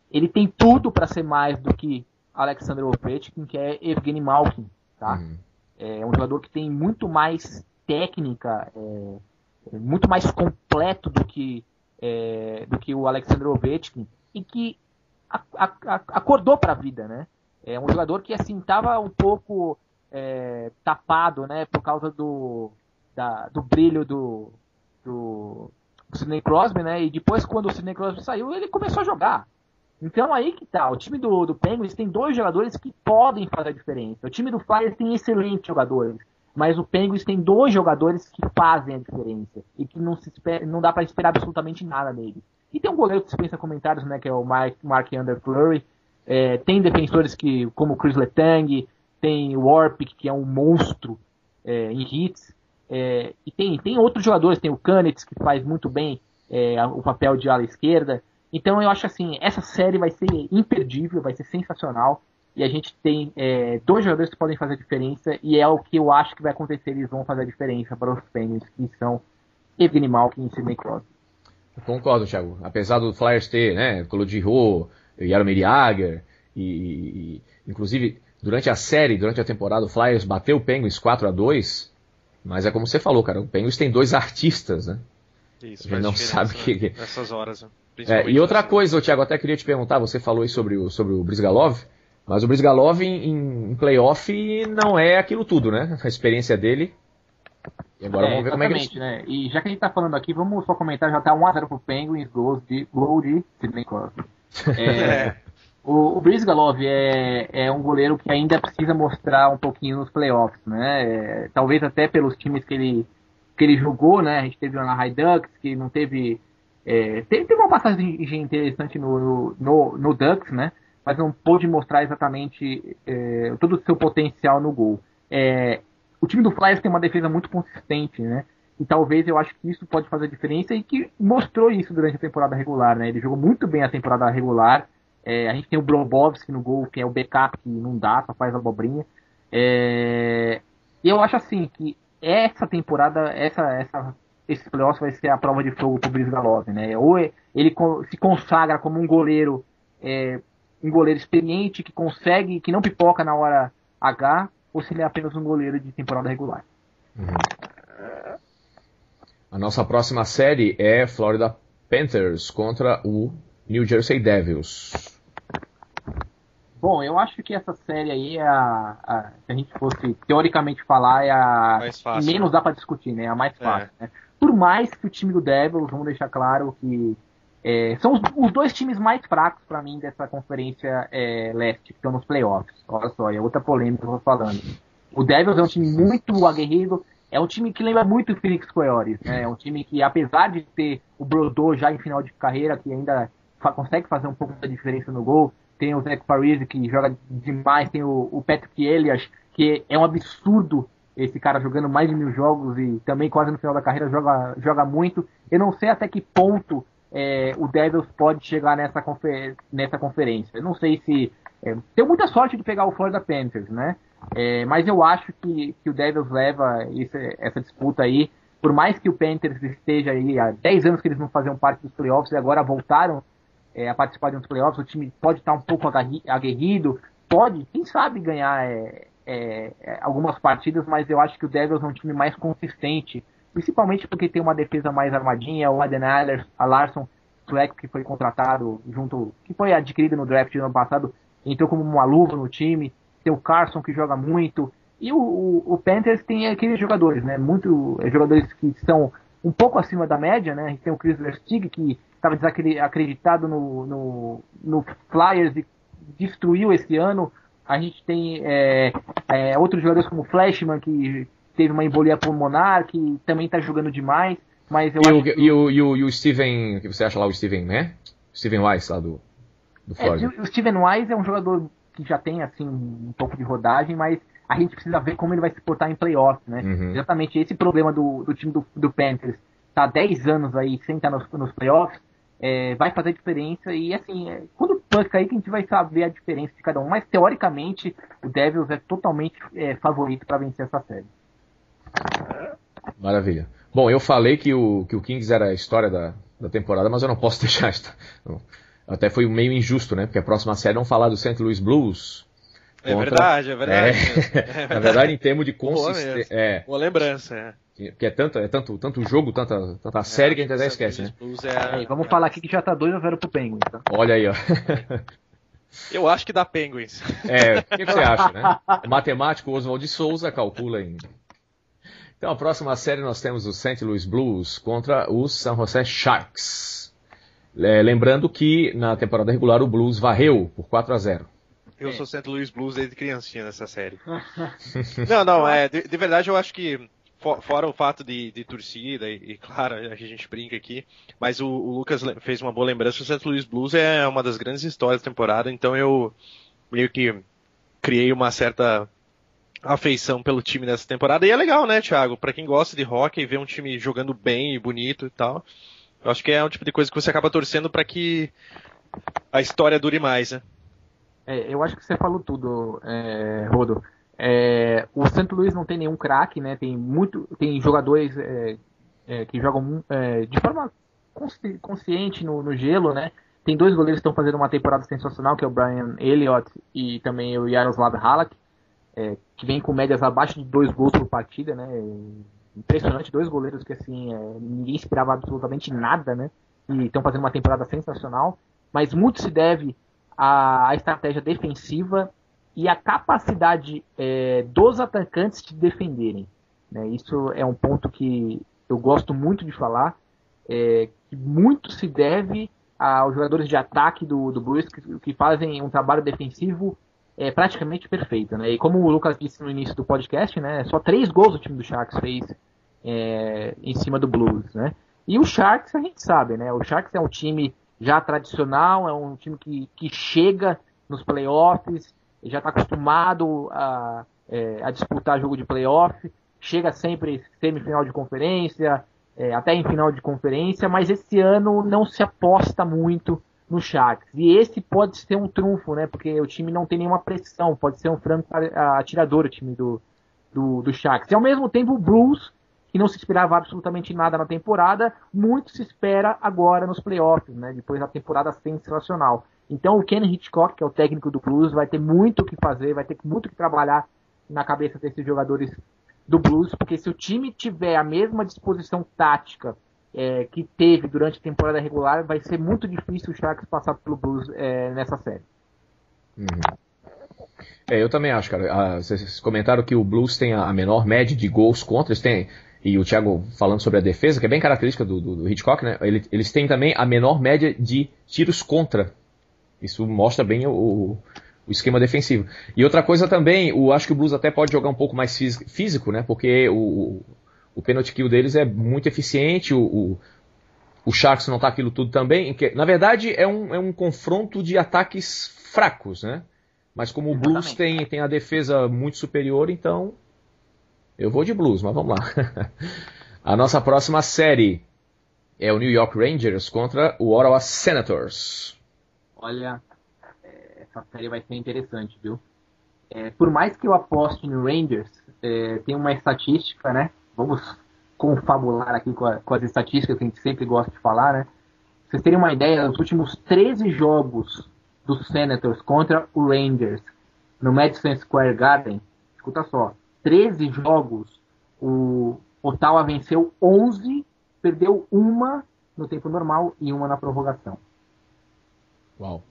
Ele tem tudo para ser mais do que Alexander Ovechkin, que é Evgeny Malkin, tá? É um jogador que tem muito mais técnica, muito mais completo do que o Alexander Ovechkin, e que acordou para a vida, né? É um jogador que, assim, estava um pouco tapado, né? Por causa do brilho do Sidney Crosby, né? E depois, quando o Sidney Crosby saiu, ele começou a jogar. Então aí que tá, o time do Penguins tem 2 jogadores que podem fazer a diferença. O time do Flyers tem excelentes jogadores, mas o Penguins tem 2 jogadores que fazem a diferença e que não dá para esperar absolutamente nada neles. E tem um goleiro que dispensa comentários, né, que é o Marc-Andre Fleury. Tem defensores como o Chris Letang, tem o Warpick, que é um monstro em hits. E tem outros jogadores, tem o Kanitz, que faz muito bem o papel de ala esquerda. Então eu acho assim, essa série vai ser imperdível, vai ser sensacional, e a gente tem 2 jogadores que podem fazer a diferença, e é o que eu acho que vai acontecer, eles vão fazer a diferença para os Penguins, que são Evgeny Malkin e Sidney Crosby. Eu concordo, Thiago. Apesar do Flyers ter, né, Claude Giroux, Jaromir Jagr, e inclusive durante a temporada o Flyers bateu o Penguins 4-2, mas é como você falou, cara, o Penguins tem 2 artistas, né? Isso, a gente não sabe que nessas horas, né? E outra coisa, Thiago, até queria te perguntar, você falou aí sobre o Bryzgalov, mas o Bryzgalov em playoff não é aquilo tudo, né? A experiência dele. E agora vamos ver como é que ele... né? E já que a gente tá falando aqui, vamos só comentar, já tá 1-0 pro Penguins, gol de Sidney Crosby. O Bryzgalov é um goleiro que ainda precisa mostrar um pouquinho nos playoffs, né? Talvez até pelos times que ele jogou, né? A gente teve o Anaheim Ducks, que não teve... teve uma passagem interessante no Ducks, né? Mas não pôde mostrar exatamente todo o seu potencial no gol. O time do Flyers tem uma defesa muito consistente, né? E talvez eu acho que isso pode fazer a diferença, e que mostrou isso durante a temporada regular, né? Ele jogou muito bem a temporada regular. A gente tem o Brobovski no gol, que é o backup que não dá, só faz abobrinha. Eu acho assim que essa temporada, esse playoffs vai ser a prova de fogo pro Brizgalov, né? Ou ele se consagra como um goleiro experiente que consegue, que não pipoca na hora H, ou se ele é apenas um goleiro de temporada regular. A nossa próxima série é Florida Panthers contra o New Jersey Devils. Bom, eu acho que essa série aí se a gente fosse teoricamente falar, é a mais fácil, menos dá pra discutir, né? A mais fácil. Né? Por mais que o time do Devils, vamos deixar claro que são os dois times mais fracos pra mim dessa conferência leste, que estão nos playoffs. Olha só, é outra polêmica que eu tô falando. O Devils é um time muito aguerrido, é um time que lembra muito o Phoenix Coyotes, né? É um time que, apesar de ter o Brodeur já em final de carreira, que ainda consegue fazer um pouco da diferença no gol, tem o Zach Parise, que joga demais, tem o Patrick Elias, que é um absurdo esse cara jogando mais de 1000 jogos e também quase no final da carreira joga muito. Eu não sei até que ponto o Devils pode chegar nessa conferência. Eu não sei se... tem muita sorte de pegar o Florida Panthers, né? Mas eu acho que o Devils leva essa disputa aí. Por mais que o Panthers esteja aí há 10 anos que eles não faziam parte dos playoffs e agora voltaram a participar de uns playoffs, o time pode estar um pouco aguerrido, pode, quem sabe, ganhar algumas partidas, mas eu acho que o Devils é um time mais consistente, principalmente porque tem uma defesa mais armadinha, o Aden Larsson, sueco, que foi contratado que foi adquirido no draft do ano passado, entrou como uma luva no time, tem o Carson, que joga muito, e o Panthers tem aqueles jogadores, né, jogadores que são um pouco acima da média, né, a gente tem o Chris Versteeg, que estava desacreditado no Flyers e destruiu esse ano. A gente tem outros jogadores como o Flashman, que teve uma embolia pulmonar, que também está jogando demais. Mas eu acho que... o Steven, o que você acha lá, o Steven, né? Steven Weiss, lá do Florida. O Steven Weiss é um jogador que já tem assim um pouco de rodagem, mas a gente precisa ver como ele vai se portar em playoffs, né? Exatamente esse problema do time do Panthers. Tá há 10 anos aí sem estar nos playoffs, vai fazer diferença, e assim, quando o Puck cair, que a gente vai saber a diferença de cada um, mas teoricamente o Devils é totalmente favorito para vencer essa série. Maravilha. Bom, eu falei que o Kings era a história da temporada, mas eu não posso deixar isso. Até foi meio injusto, né? Porque a próxima série vamos falar do St. Louis Blues. É verdade. Na verdade, em termos de consistência. Boa lembrança, Porque é tanto jogo, tanta série que a gente até esquece, né? Vamos falar aqui que já tá 2-0 pro Penguins. Tá? Olha aí, ó. Eu acho que dá Penguins. O que você acha, né? O matemático Oswald de Souza calcula em... Então, a próxima série nós temos o St. Louis Blues contra o San Jose Sharks. Lembrando que na temporada regular o Blues varreu por 4-0. Eu sou St. Louis Blues desde criancinha nessa série. De verdade eu acho que, fora o fato de torcida, e claro, a gente brinca aqui, mas o Lucas fez uma boa lembrança, o St. Louis Blues é uma das grandes histórias da temporada, então eu meio que criei uma certa afeição pelo time nessa temporada, e é legal, né, Thiago? Pra quem gosta de hockey, ver um time jogando bem e bonito e tal, eu acho que é um tipo de coisa que você acaba torcendo pra que a história dure mais, né? Eu acho que você falou tudo, Rodo. O St. Louis não tem nenhum craque, né? Tem jogadores que jogam de forma consciente no gelo, né? Tem 2 goleiros que estão fazendo uma temporada sensacional, que é o Brian Elliott e também o Yaroslav Halak, que vem com médias abaixo de 2 gols por partida, né? Impressionante, 2 goleiros que assim ninguém esperava absolutamente nada, né? E estão fazendo uma temporada sensacional, mas muito se deve a estratégia defensiva e a capacidade dos atacantes de defenderem, né? Isso é um ponto que eu gosto muito de falar, que muito se deve aos jogadores de ataque do Blues que fazem um trabalho defensivo praticamente perfeito, né? E como o Lucas disse no início do podcast, né, só 3 gols o time do Sharks fez em cima do Blues, né? E o Sharks a gente sabe, né? O Sharks é um time já tradicional, é um time que chega nos playoffs, já está acostumado a disputar jogo de playoff, chega sempre semifinal de conferência, até em final de conferência, mas esse ano não se aposta muito no Sharks. E esse pode ser um trunfo, né? Porque o time não tem nenhuma pressão, pode ser um franco atirador o time do Sharks. E ao mesmo tempo o Blues, que não se esperava absolutamente nada na temporada, muito se espera agora nos playoffs, né? Depois da temporada sensacional. Então o Ken Hitchcock, que é o técnico do Blues, vai ter muito o que fazer, vai ter muito o que trabalhar na cabeça desses jogadores do Blues, porque se o time tiver a mesma disposição tática que teve durante a temporada regular, vai ser muito difícil o Sharks passar pelo Blues nessa série. Eu também acho, cara. Vocês comentaram que o Blues tem a menor média de gols contra, eles têm, e o Thiago falando sobre a defesa, que é bem característica do Hitchcock, né? Eles têm também a menor média de tiros contra. Isso mostra bem o esquema defensivo. E outra coisa também, acho que o Blues até pode jogar um pouco mais físico, né? Porque o penalty kill deles é muito eficiente, o Sharks não tá aquilo tudo também. Na verdade, é um confronto de ataques fracos, né? Mas como o Blues tem a defesa muito superior, então eu vou de Blues, mas vamos lá. A nossa próxima série é o New York Rangers contra o Ottawa Senators. Olha, essa série vai ser interessante, viu? Por mais que eu aposte no Rangers, tem uma estatística, né? Vamos confabular aqui com as estatísticas que a gente sempre gosta de falar, né? Pra vocês terem uma ideia, nos últimos 13 jogos dos Senators contra o Rangers no Madison Square Garden, escuta só, 13 jogos, o Ottawa venceu 11, perdeu uma no tempo normal e uma na prorrogação. Uau.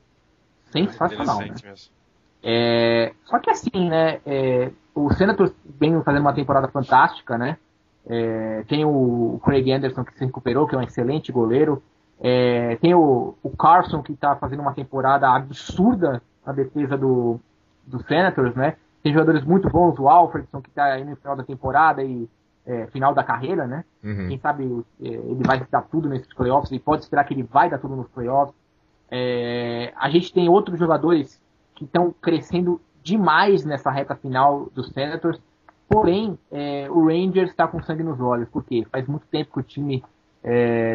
Sensacional, né? Só que assim, né? O Senators vem fazendo uma temporada fantástica, né? Tem o Craig Anderson, que se recuperou, que é um excelente goleiro. Tem o Carson, que está fazendo uma temporada absurda na defesa do Senators, né? Tem jogadores muito bons, o Alfredson, que está aí no final da temporada e final da carreira, né? Uhum. Quem sabe ele vai dar tudo nesses playoffs, e pode esperar que ele vai dar tudo nos playoffs. A gente tem outros jogadores que estão crescendo demais nessa reta final dos Senators, porém o Rangers está com sangue nos olhos, porque faz muito tempo que o time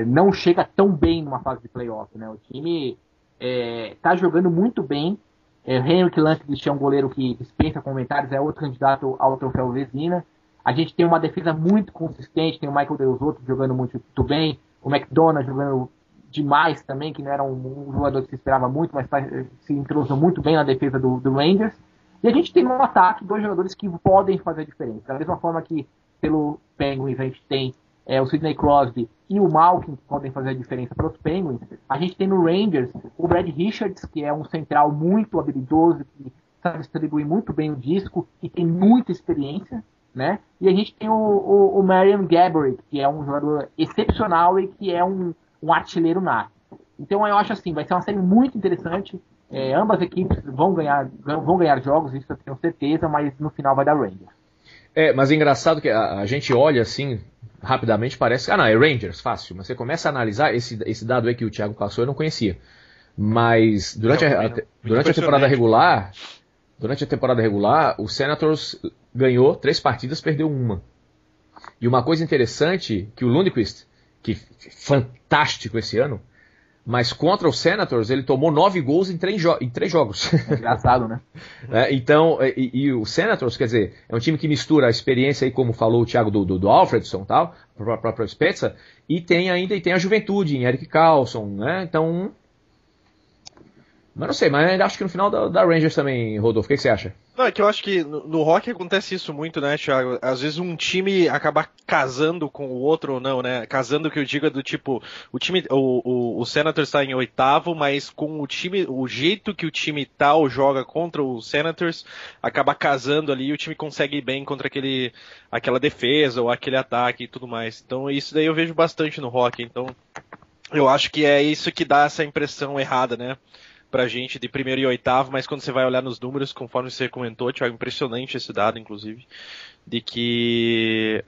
não chega tão bem numa fase de playoff, né? O time está jogando muito bem. Henrik Lundqvist é um goleiro que dispensa comentários, é outro candidato ao troféu Vezina. A gente tem uma defesa muito consistente, tem o Michael Delzotto jogando muito bem, o McDonough jogando demais também, que não era um jogador que se esperava muito, mas se entrosou muito bem na defesa do Rangers. E a gente tem no ataque dois jogadores que podem fazer a diferença. Da mesma forma que pelo Penguins a gente tem o Sidney Crosby e o Malkin, que podem fazer a diferença pelos Penguins, a gente tem no Rangers o Brad Richards, que é um central muito habilidoso, que sabe distribuir muito bem o disco, que tem muita experiência, né? E a gente tem o Marian Gaborik, que é um jogador excepcional e que é um artilheiro nato. Então eu acho assim, vai ser uma série muito interessante. Ambas equipes vão ganhar jogos, isso eu tenho certeza, mas no final vai dar Rangers. Mas é engraçado que a gente olha assim, rapidamente parece, é Rangers, fácil, mas você começa a analisar esse dado aí que o Thiago passou, eu não conhecia. Mas durante a temporada regular, o Senators ganhou 3 partidas, perdeu uma. E uma coisa interessante, que o Lundqvist, que fantástico esse ano, mas contra o Senators ele tomou 9 gols em 3 jogos. Engraçado, né? Então, e o Senators, quer dizer, é um time que mistura a experiência aí, como falou o Thiago, do Alfredson, tal, a própria Spezza, e tem a juventude em Erik Karlsson, né? Então, mas não sei, mas acho que no final da Rangers também, Rodolfo, o que você acha? Não, é que eu acho que no hockey acontece isso muito, né, Thiago? Às vezes um time acaba casando com o outro ou não, né? Casando, que eu digo, é do tipo, o Senators está em 8º, mas com o jeito que o time tal joga contra o Senators, acaba casando ali e o time consegue ir bem contra aquela defesa ou aquele ataque e tudo mais. Então isso daí eu vejo bastante no hockey. Então eu acho que é isso que dá essa impressão errada, né? Pra gente de 1º e 8º, mas quando você vai olhar nos números, conforme você comentou, Thiago, impressionante esse dado, inclusive, de que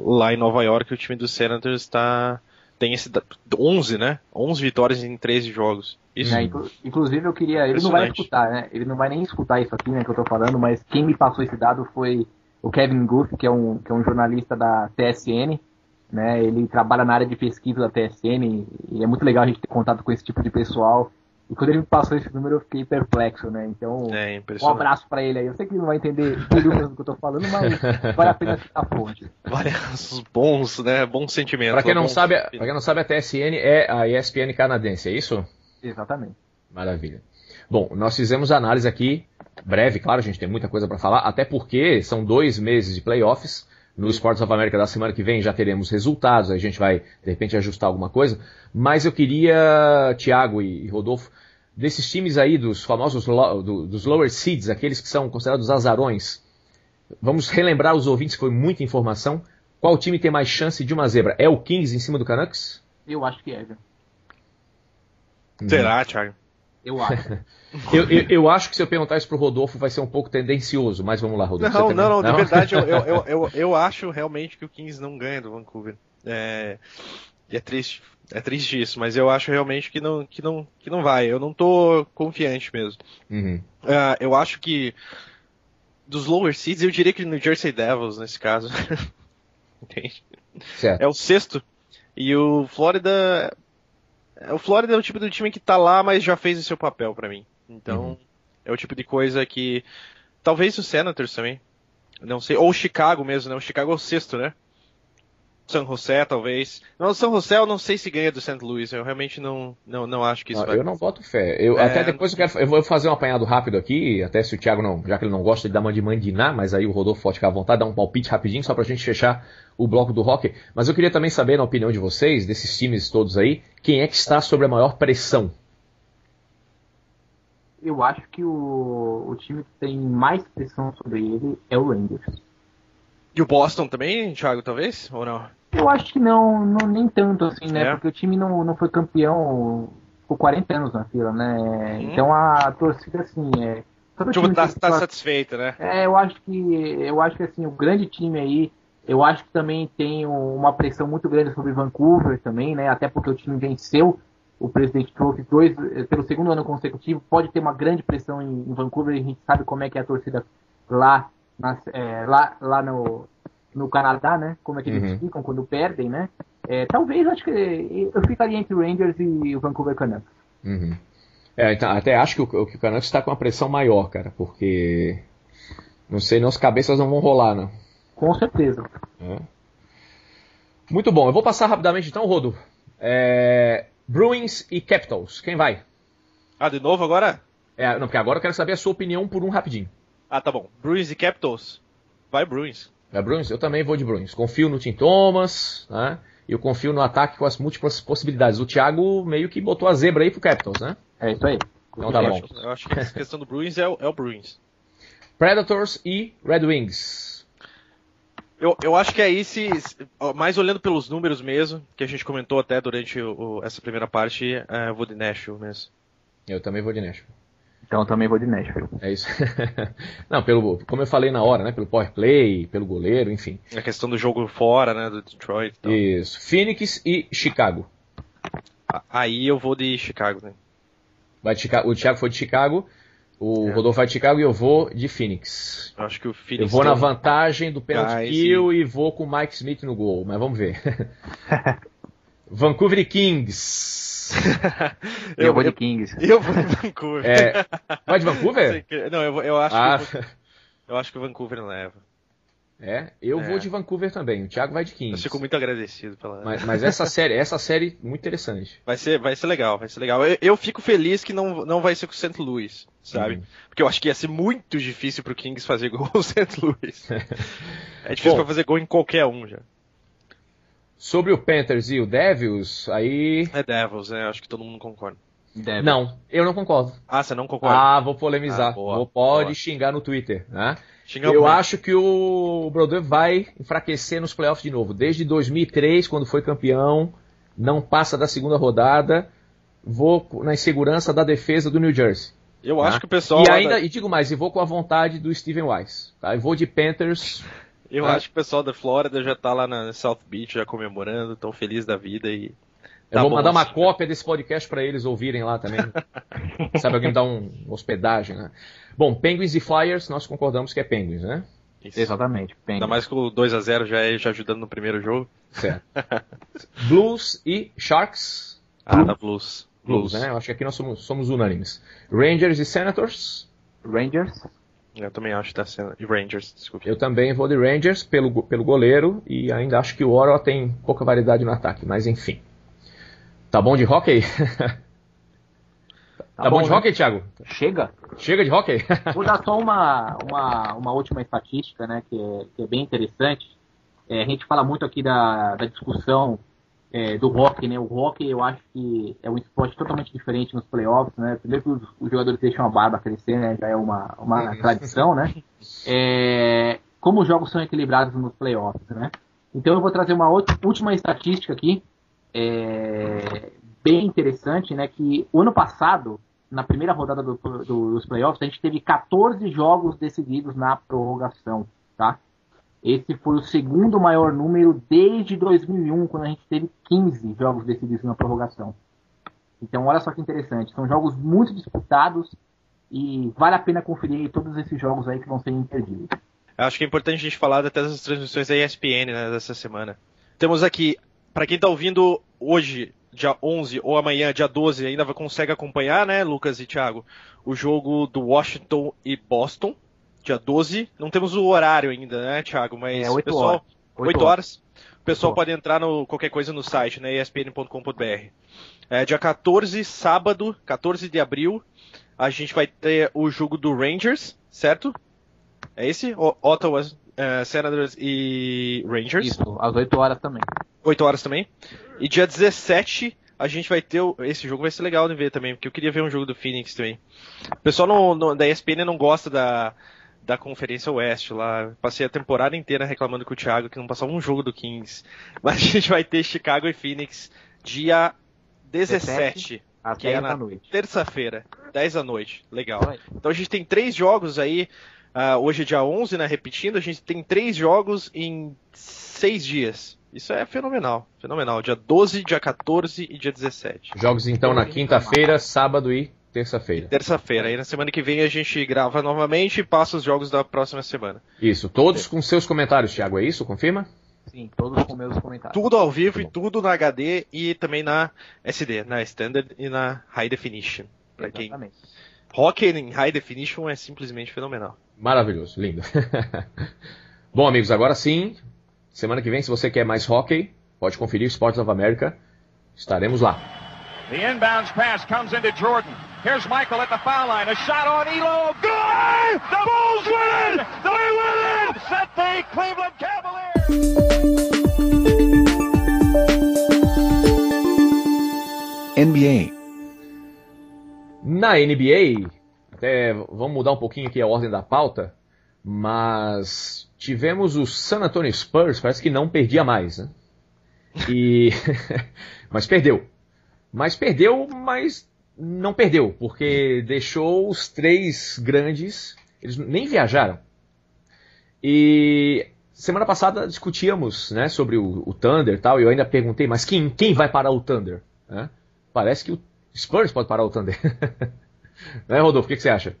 lá em Nova York o time do Senators tem esse 11, né? 11 vitórias em 13 jogos. Isso. Inclusive eu queria, ele não vai escutar, né? Ele não vai nem escutar isso aqui, né, que eu tô falando, mas quem me passou esse dado foi o Kevin Guth, que é um jornalista da TSN, né? Ele trabalha na área de pesquisa da TSN e é muito legal a gente ter contato com esse tipo de pessoal. E quando ele me passou esse número, eu fiquei perplexo, né? Então, É um impressionante. abraço pra ele aí. Eu sei que ele não vai entender tudo mesmo que eu tô falando, mas vale a pena citar a fonte. Vários bons, né? Bons sentimentos. Pra quem não bons sabe, sentimentos. para quem não sabe, a TSN é a ESPN canadense, é isso? Exatamente. Maravilha. Bom, nós fizemos análise aqui, breve, claro, a gente tem muita coisa para falar, até porque são 2 meses de playoffs. No Sports of America da semana que vem já teremos resultados, a gente vai, de repente, ajustar alguma coisa. Mas eu queria, Thiago e Rodolfo, desses times aí, dos famosos dos lower seeds, aqueles que são considerados azarões, vamos relembrar os ouvintes, que foi muita informação. Qual time tem mais chance de uma zebra? É o Kings em cima do Canucks? Eu acho que é, viu? Será, Thiago? Eu acho. Eu acho que se eu perguntar isso pro Rodolfo vai ser um pouco tendencioso, mas vamos lá, Rodolfo. Não, de verdade, eu acho realmente que o Kings não ganha do Vancouver. E é triste isso, mas eu acho realmente que não vai. Eu não tô confiante mesmo. Uhum. Eu acho que dos lower seeds, eu diria que no New Jersey Devils, nesse caso. Entende? Certo. É o sexto. E o Florida... O Florida é o tipo do time que tá lá, mas já fez o seu papel pra mim. Então, é o tipo de coisa que... Talvez o Senators também. Não sei. Ou o Chicago mesmo, né? O Chicago é o sexto, né? San José, talvez. Não, o San José eu não sei se ganha do St. Louis. Eu realmente não acho que isso vai... Eu não boto fé. Até depois eu vou fazer um apanhado rápido aqui, até se o Thiago não... Já que ele não gosta de dar uma de mandinar, mas aí o Rodolfo pode ficar à vontade, dar um palpite rapidinho, só pra gente fechar o bloco do hockey. Mas eu queria também saber, na opinião de vocês, desses times todos aí, quem é que está sob a maior pressão? Eu acho que o time que tem mais pressão sobre ele é o Rangers. E o Boston também, Thiago, talvez? Ou não? Eu acho que não nem tanto assim, né? É. Porque o time não foi campeão por 40 anos na fila, né? Então a torcida, assim, todo Tipo, time tá tem sua- satisfeita, né? eu acho que assim, o grande time aí, eu acho que também tem uma pressão muito grande sobre Vancouver também, né? Até porque o time venceu o Presidente Trophy pelo segundo ano consecutivo, pode ter uma grande pressão em Vancouver, e a gente sabe como é que é a torcida lá, lá no Canadá, né? Como é que eles ficam quando perdem, né? Talvez, acho que eu ficaria entre o Rangers e o Vancouver Canucks. Uhum. Então, até acho que o Canucks está com uma pressão maior, cara, porque... Não sei, as cabeças não vão rolar, não. Com certeza. Muito bom, eu vou passar rapidamente então, Rodo. Bruins e Capitals, quem vai? De novo agora? Não, porque agora eu quero saber a sua opinião por um rapidinho. Tá bom. Bruins e Capitals? Vai Bruins. É Bruins? Eu também vou de Bruins. Confio no Tim Thomas, né? E eu confio no ataque com as múltiplas possibilidades. O Thiago meio que botou a zebra aí pro Capitals, né? É isso aí. Então tá bom. Eu acho que essa questão do Bruins é o Bruins. Predators e Red Wings. Eu acho que aí, mais olhando pelos números mesmo, que a gente comentou até durante essa primeira parte, eu vou de Nashville mesmo. Eu também vou de Nashville. Então eu também vou de Nashville. É isso. Não, como eu falei na hora, né? Pelo power play, pelo goleiro, enfim. A questão do jogo fora, né? Do Detroit. Então. Isso. Phoenix e Chicago. Aí eu vou de Chicago, né? Vai de Chicago. O Thiago foi de Chicago, o Rodolfo vai de Chicago e eu vou de Phoenix. Eu acho que o Phoenix... Eu vou na vantagem do penalty Guys, kill e vou com o Mike Smith no gol, mas vamos ver. Vancouver e Kings. Eu vou de Kings. Eu vou de Vancouver. Vai de Vancouver? Não, eu acho que o Vancouver não leva. Eu vou de Vancouver também. O Thiago vai de Kings. Eu fico muito agradecido pela... Mas essa série muito interessante. Vai ser legal, vai ser legal. Eu fico feliz que não vai ser com o St. Louis, sabe? Porque eu acho que ia ser muito difícil pro Kings fazer gol no St. Louis. É difícil pra fazer gol em qualquer um já. Sobre o Panthers e o Devils, aí... É Devils, né? Acho que todo mundo concorda. Devils. Não, eu não concordo. Você não concorda? Vou polemizar. Pode xingar no Twitter, né? Eu acho que o Brodeur vai enfraquecer nos playoffs de novo. Desde 2003, quando foi campeão, não passa da segunda rodada. Vou na insegurança da defesa do New Jersey. Eu acho que o pessoal... E digo mais, vou com a vontade do Steven Weiss. Tá? Eu vou de Panthers... Eu acho que o pessoal da Flórida já tá lá na South Beach, já comemorando, tão feliz da vida e... Eu vou mandar uma cópia desse podcast para eles ouvirem lá também. Sabe, alguém me dá uma hospedagem, né? Bom, Penguins e Flyers, nós concordamos que é Penguins, né? Isso. Exatamente. Penguins. Ainda mais que o 2-0 já ajudando no primeiro jogo. Certo. Blues e Sharks. Da Blues. Blues, né? Eu acho que aqui nós somos unânimes. Rangers e Senators? Rangers. Eu também acho que tá sendo. E Rangers, desculpe. Eu também vou de Rangers pelo goleiro e ainda acho que o Ottawa tem pouca variedade no ataque, mas enfim. Tá bom de hockey? Tá bom de hockey, Thiago? Chega. Chega de hockey? Vou dar só uma última estatística, né, que é bem interessante. A gente fala muito aqui da discussão do hockey, né? O hockey eu acho que é um esporte totalmente diferente nos playoffs, né? Primeiro que os jogadores deixam a barba crescer, né? Já é uma tradição, né? Como os jogos são equilibrados nos playoffs, né? Então eu vou trazer uma última estatística aqui, bem interessante, né? Que o ano passado, na primeira rodada dos playoffs, a gente teve 14 jogos decididos na prorrogação, tá? Esse foi o segundo maior número desde 2001, quando a gente teve 15 jogos decididos na prorrogação. Então, olha só que interessante. São jogos muito disputados e vale a pena conferir todos esses jogos aí que vão ser imperdíveis. Acho que é importante a gente falar até das transmissões da ESPN, né, dessa semana. Temos aqui, para quem está ouvindo hoje, dia 11, ou amanhã, dia 12, ainda consegue acompanhar, né, Lucas e Thiago, o jogo do Washington e Boston. Dia 12, não temos o horário ainda, né, Thiago? Mas 8 horas. 8 horas. O pessoal pode entrar qualquer coisa no site, né, espn.com.br. Dia 14, sábado, 14 de abril, a gente vai ter o jogo do Rangers, certo? É esse? Ottawa, Senators e Rangers. Isso, às 8 horas também. 8 horas também. E dia 17, a gente vai ter... Esse jogo vai ser legal de ver também, porque eu queria ver um jogo do Phoenix também. O pessoal da ESPN não gosta da Conferência Oeste lá. Passei a temporada inteira reclamando com o Thiago que não passava um jogo do Kings. Mas a gente vai ter Chicago e Phoenix dia 17, às que é na terça-feira, 10 da noite. Legal. Então a gente tem 3 jogos aí. Hoje é dia 11, né? Repetindo, a gente tem 3 jogos em 6 dias. Isso é fenomenal, fenomenal. Dia 12, dia 14 e dia 17. Jogos então na quinta-feira, sábado e terça-feira. Terça-feira. Aí na semana que vem a gente grava novamente e passa os jogos da próxima semana. Isso. Todos com seus comentários, Thiago. É isso? Confirma? Sim, todos com meus comentários. Tudo ao vivo e tudo na HD e também na SD, na Standard e na High Definition. Pra quem... Hockey em High Definition é simplesmente fenomenal. Maravilhoso, lindo. Bom, amigos, agora sim, semana que vem, se você quer mais hockey, pode conferir Sports of America. Estaremos lá. The inbounds pass comes into Jordan. Here's Michael at the foul line. A shot on Elo. Good! The Bulls win it! They win it! Set the Cleveland Cavaliers! NBA. Na NBA, até vamos mudar um pouquinho aqui a ordem da pauta, mas tivemos o San Antonio Spurs, parece que não perdia mais, né? Mas perdeu. Mas não perdeu, porque deixou os 3 grandes, eles nem viajaram. E semana passada discutíamos, né, sobre o Thunder e tal, e eu ainda perguntei, mas quem vai parar o Thunder? Parece que o Spurs pode parar o Thunder. Né, Rodolfo, o que você acha?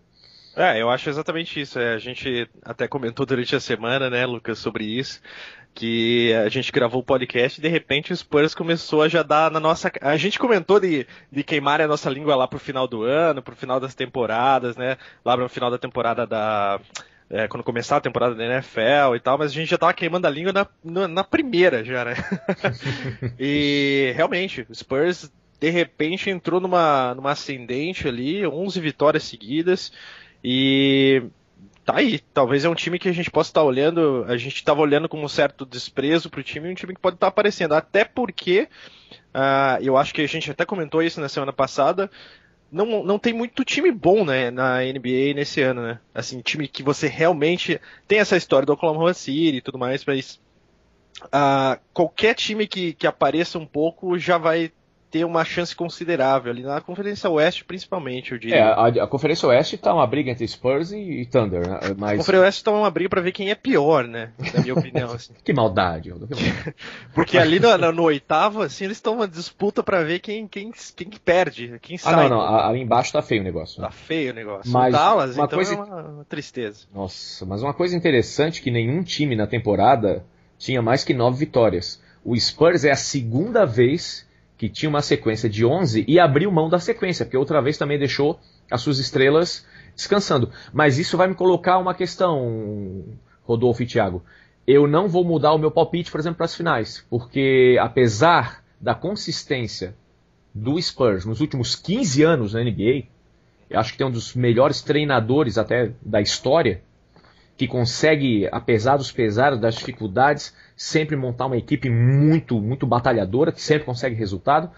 Eu acho exatamente isso. A gente até comentou durante a semana, né, Lucas, sobre isso, que a gente gravou o podcast e de repente o Spurs começou a já dar na nossa... A gente comentou de queimar a nossa língua lá pro final do ano, pro final das temporadas, né, lá no final da temporada quando começar a temporada da NFL e tal, mas a gente já tava queimando a língua na primeira já, né? E realmente, o Spurs de repente entrou numa ascendente ali, 11 vitórias seguidas, e tá aí, talvez é um time que a gente possa estar olhando, a gente estava olhando com um certo desprezo pro time, um time que pode estar aparecendo, até porque, eu acho que a gente até comentou isso na semana passada, não tem muito time bom, né, na NBA nesse ano, né, assim, time que você realmente tem essa história do Oklahoma City e tudo mais, mas qualquer time que apareça um pouco já vai ter uma chance considerável ali na Conferência Oeste, principalmente, eu diria. A Conferência Oeste tá uma briga entre Spurs e Thunder, né? Mas... A Conferência Oeste tá uma briga pra ver quem é pior, né? Na minha opinião, assim. Que maldade. Porque ali no oitavo, assim, eles estão uma disputa pra ver quem perde, quem sai. Não, ali embaixo tá feio o negócio. Tá feio o negócio. Mas o Dallas, uma então coisa... é uma tristeza. Nossa, mas uma coisa interessante que nenhum time na temporada tinha mais que 9 vitórias. O Spurs é a segunda vez que tinha uma sequência de 11 e abriu mão da sequência, porque outra vez também deixou as suas estrelas descansando. Mas isso vai me colocar uma questão, Rodolfo e Thiago. Eu não vou mudar o meu palpite, por exemplo, para as finais, porque apesar da consistência do Spurs nos últimos 15 anos na NBA, eu acho que tem um dos melhores treinadores até da história, que consegue, apesar dos pesares, das dificuldades, sempre montar uma equipe muito, muito batalhadora, que sempre consegue resultado.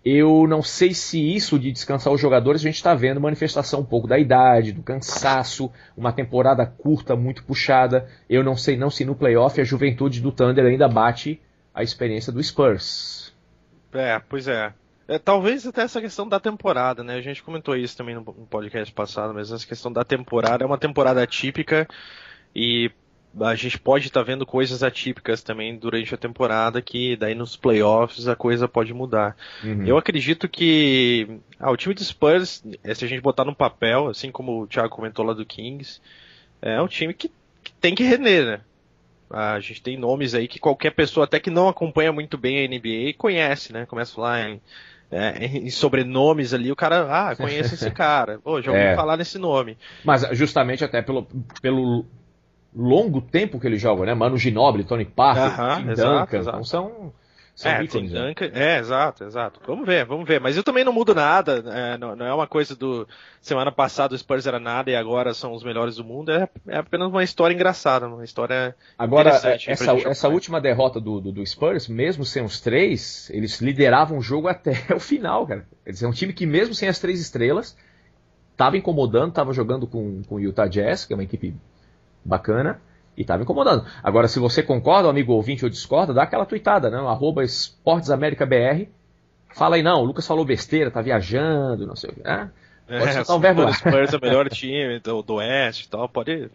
Eu não sei se isso de descansar os jogadores, a gente está vendo manifestação um pouco da idade, do cansaço, uma temporada curta, muito puxada. Eu não sei não se no playoff a juventude do Thunder ainda bate a experiência do Spurs. Pois é. Talvez até essa questão da temporada, né? A gente comentou isso também no podcast passado, mas essa questão da temporada é uma temporada atípica e a gente pode estar vendo coisas atípicas também durante a temporada que daí nos playoffs a coisa pode mudar. Uhum. Eu acredito que o time do Spurs, se a gente botar no papel, assim como o Thiago comentou lá do Kings, é um time que tem que render, né? A gente tem nomes aí que qualquer pessoa, até que não acompanha muito bem a NBA, conhece, né? Começa a falar em sobrenomes ali, o cara, conheço esse cara, já ouvi falar nesse nome. Mas justamente até pelo longo tempo que ele joga, né? Manu Ginóbili, Tony Parker, Tim Duncan, então são ícones, né? Exato. Vamos ver. Mas eu também não mudo nada, não é uma coisa do semana passada o Spurs era nada e agora são os melhores do mundo, é apenas uma história engraçada, uma história interessante. Agora, essa última derrota do Spurs, mesmo sem os três, eles lideravam o jogo até o final, cara. Quer dizer, é um time que mesmo sem as 3 estrelas, estava incomodando, estava jogando com o Utah Jazz, que é uma equipe bacana, e estava incomodando. Agora, se você concorda, amigo ouvinte, ou discorda, dá aquela tuitada, né? @esportesamericabr. Fala aí, não, o Lucas falou besteira, tá viajando, não sei o que. Pode soltar um verbo lá. O Spurs é o melhor time do Oeste e tal, pode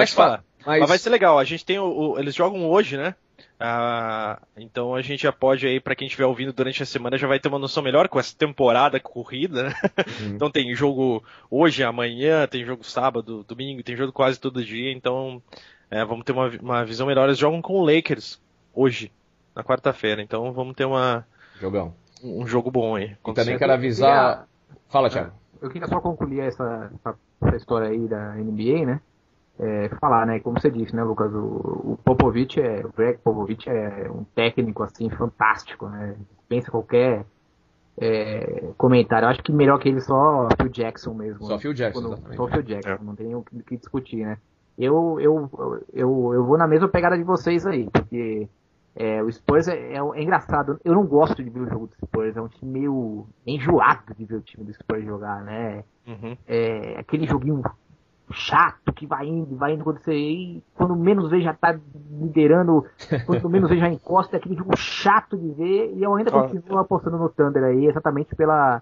falar. Mas vai ser legal, a gente tem eles jogam hoje, né? Então a gente já pode aí, pra quem estiver ouvindo durante a semana, já vai ter uma noção melhor com essa temporada corrida, né? Então tem jogo hoje, amanhã, tem jogo sábado, domingo, tem jogo quase todo dia, então vamos ter uma visão melhor. Eles jogam com o Lakers hoje, na quarta-feira, então vamos ter um jogo bom aí. E também quero avisar... Fala, Thiago. Eu queria só concluir essa história aí da NBA, né? Falar, né, como você disse, né, Lucas, o Greg Popovich é um técnico, assim, fantástico, né, pensa qualquer comentário. Eu acho que melhor que ele só Phil Jackson mesmo. Só Phil Jackson, exatamente. Só Phil Jackson, não tem nem o que discutir, né. Eu vou na mesma pegada de vocês aí, porque o Spurs é engraçado. Eu não gosto de ver o jogo do Spurs, é um time meio enjoado de ver o time do Spurs jogar, né. Aquele joguinho chato que vai indo quando você quando menos vê já tá liderando, quando menos vê já encosta, é aquele jogo chato de ver, e eu ainda continuo apostando no Thunder aí, exatamente pela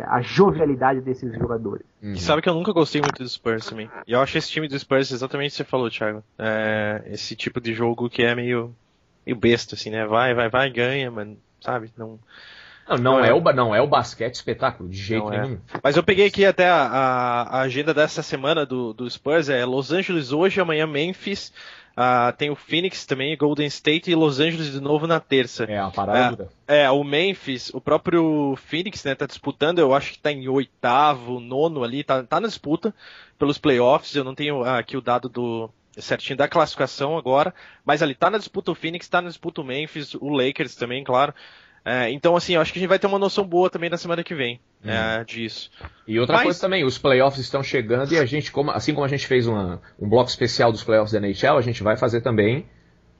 a jovialidade desses jogadores. E sabe que eu nunca gostei muito do Spurs também, e eu acho esse time do Spurs exatamente o que você falou, Thiago, esse tipo de jogo que é meio besta, assim, né, vai, ganha, mas sabe, Não é o basquete espetáculo, de jeito nenhum. Mas eu peguei aqui até a agenda dessa semana do Spurs, Los Angeles hoje, amanhã Memphis, tem o Phoenix também, Golden State e Los Angeles de novo na terça. A parada. O Memphis, o próprio Phoenix, né, tá disputando, eu acho que tá em 8º, 9º ali, tá na disputa pelos playoffs, eu não tenho aqui o dado certinho da classificação agora, mas ali tá na disputa o Phoenix, tá na disputa o Memphis, o Lakers também, claro. Então, assim, eu acho que a gente vai ter uma noção boa também na semana que vem disso. E outra coisa também, os playoffs estão chegando e a gente, assim como a gente fez um bloco especial dos playoffs da NHL, a gente vai fazer também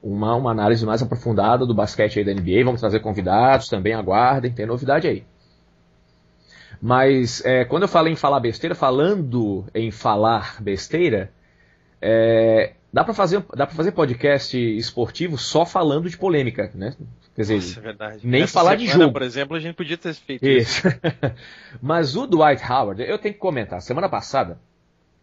uma análise mais aprofundada do basquete aí da NBA. Vamos trazer convidados também, aguardem, tem novidade aí. Mas quando eu falei em falar besteira, falando em falar besteira, dá pra fazer podcast esportivo só falando de polêmica, né? Quer dizer, nossa, é verdade. Nem Essa falar semana, de jogo. Por exemplo, a gente podia ter feito isso. Mas o Dwight Howard, eu tenho que comentar, semana passada,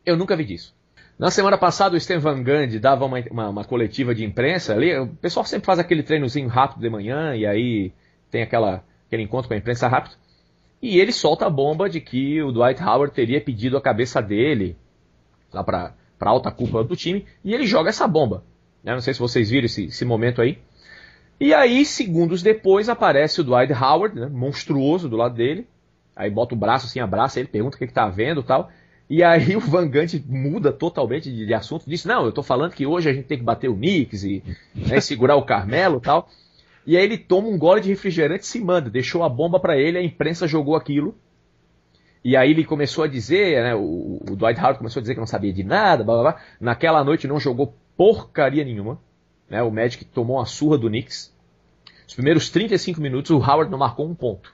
eu nunca vi disso. Na semana passada o Stan Van Gundy dava uma coletiva de imprensa ali, o pessoal sempre faz aquele treinozinho rápido de manhã, e aí tem aquele encontro com a imprensa rápido, e ele solta a bomba de que o Dwight Howard teria pedido a cabeça dele lá pra alta cúpula do time, e ele joga essa bomba. Eu não sei se vocês viram esse momento aí. E aí, segundos depois, aparece o Dwight Howard, né, monstruoso do lado dele. Aí bota o braço assim, abraça ele, pergunta o que tá vendo e tal. E aí o Van Gundy muda totalmente de assunto. Diz, não, eu tô falando que hoje a gente tem que bater o Knicks e né, segurar o Carmelo e tal. E aí ele toma um gole de refrigerante e se manda. Deixou a bomba pra ele, a imprensa jogou aquilo. E aí ele começou a dizer, né, o Dwight Howard começou a dizer que não sabia de nada, blá, blá, blá. Naquela noite não jogou porcaria nenhuma. Né, o Magic tomou uma surra do Knicks. Os primeiros 35 minutos o Howard não marcou um ponto.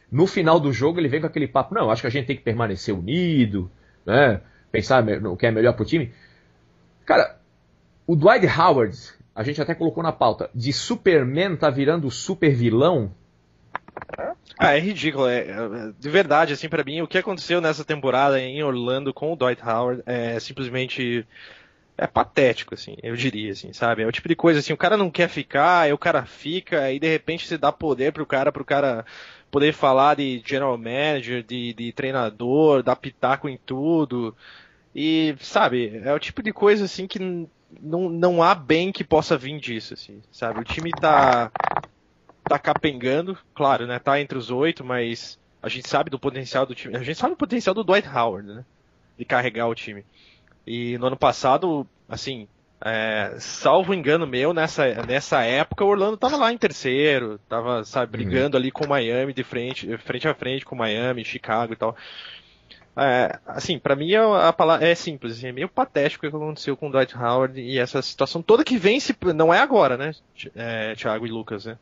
No final do jogo ele vem com aquele papo, não, acho que a gente tem que permanecer unido, né, pensar no que é melhor pro time. Cara, o Dwight Howard, a gente até colocou na pauta, de Superman tá virando super vilão. É ridículo, de verdade, assim, pra mim, o que aconteceu nessa temporada em Orlando com o Dwight Howard é simplesmente patético, assim, eu diria, assim, sabe? É o tipo de coisa, assim, o cara não quer ficar, aí o cara fica, aí de repente você dá poder pro cara poder falar de general manager, de treinador, dar pitaco em tudo, e, sabe, é o tipo de coisa, assim, que não há bem que possa vir disso, assim, sabe? O time tá capengando, claro, né, tá entre os 8, mas a gente sabe do potencial do time, a gente sabe o potencial do Dwight Howard, né, de carregar o time. E no ano passado, assim, salvo engano meu, nessa época o Orlando tava lá em terceiro, tava, sabe, brigando ali com o Miami frente a frente com o Miami, Chicago e tal. Assim, pra mim a palavra é simples, assim, é meio patético o que aconteceu com o Dwight Howard e essa situação toda que vem, não é agora, né, Thiago e Lucas, né?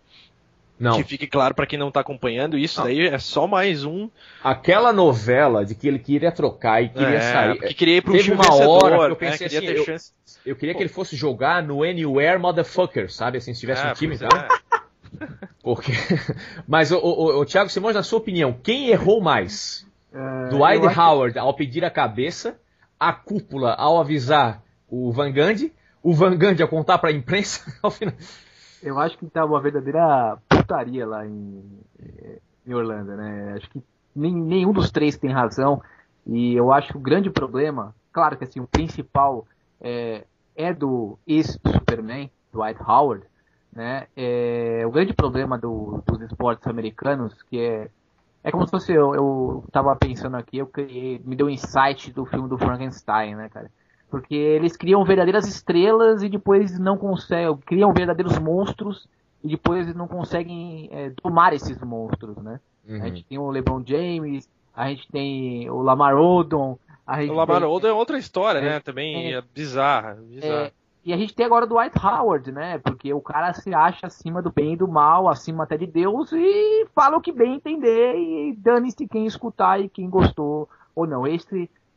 Não. Que fique claro pra quem não tá acompanhando, isso daí é só mais um... Aquela novela de que ele queria trocar e queria sair. Que queria ir pro Teve time uma vencedor, hora que eu pensei queria assim, ter chance. eu queria que ele fosse jogar no Anywhere Motherfucker, sabe? Assim, se tivesse um time, então. Porque... Mas, o Thiago Simões, na sua opinião, quem errou mais? Dwight Howard ao pedir a cabeça, a cúpula ao avisar o Van Gundy ao contar pra imprensa ao final... Eu acho que tá uma verdadeira putaria lá em Orlando, né? Acho que nenhum dos três tem razão. E eu acho que o grande problema, claro que assim, o principal é do ex-Superman, Dwight Howard, né? O grande problema dos esportes americanos, que é como se fosse, eu tava pensando aqui, me deu um insight do filme do Frankenstein, né, cara? Porque eles criam verdadeiras estrelas e depois não conseguem, criam verdadeiros monstros e depois não conseguem domar esses monstros, né? Uhum. A gente tem o LeBron James, a gente tem o Lamar Odom. O Lamar Odom é outra história, né? Também é bizarra. E a gente tem agora o Dwight Howard, né? Porque o cara se acha acima do bem e do mal, acima até de Deus e fala o que bem entender e dane-se quem escutar e quem gostou ou não.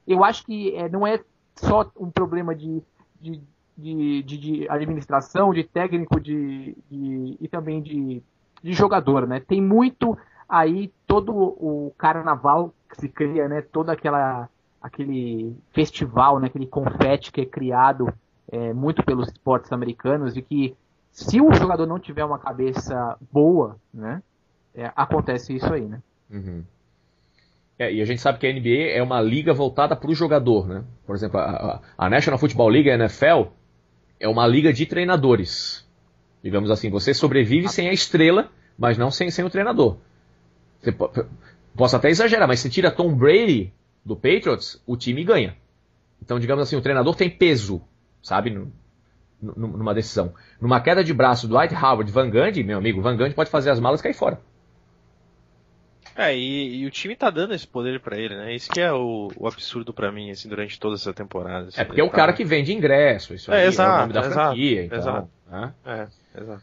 Eu acho que não é só um problema de administração, de técnico e também de jogador, né? Tem muito aí todo o carnaval que se cria, né? Todo aquele festival, né? Aquele confete que é criado muito pelos esportes americanos e que se o jogador não tiver uma cabeça boa, né? Acontece isso aí, né? Uhum. E a gente sabe que a NBA é uma liga voltada para o jogador, né? Por exemplo, a National Football League, a NFL, é uma liga de treinadores. Digamos assim, você sobrevive sem a estrela, mas não sem o treinador. Posso até exagerar, mas se tira Tom Brady do Patriots, o time ganha. Então, digamos assim, o treinador tem peso, sabe? Numa decisão. Numa queda de braço do Dwight Howard, Van Gundy, meu amigo, Van Gundy pode fazer as malas e cair fora. E o time tá dando esse poder pra ele, né? Isso que é o absurdo pra mim, assim, durante toda essa temporada. Assim, porque é o cara que vende ingresso, isso aí exato, é o nome da franquia, então. Exato. Né? Exato.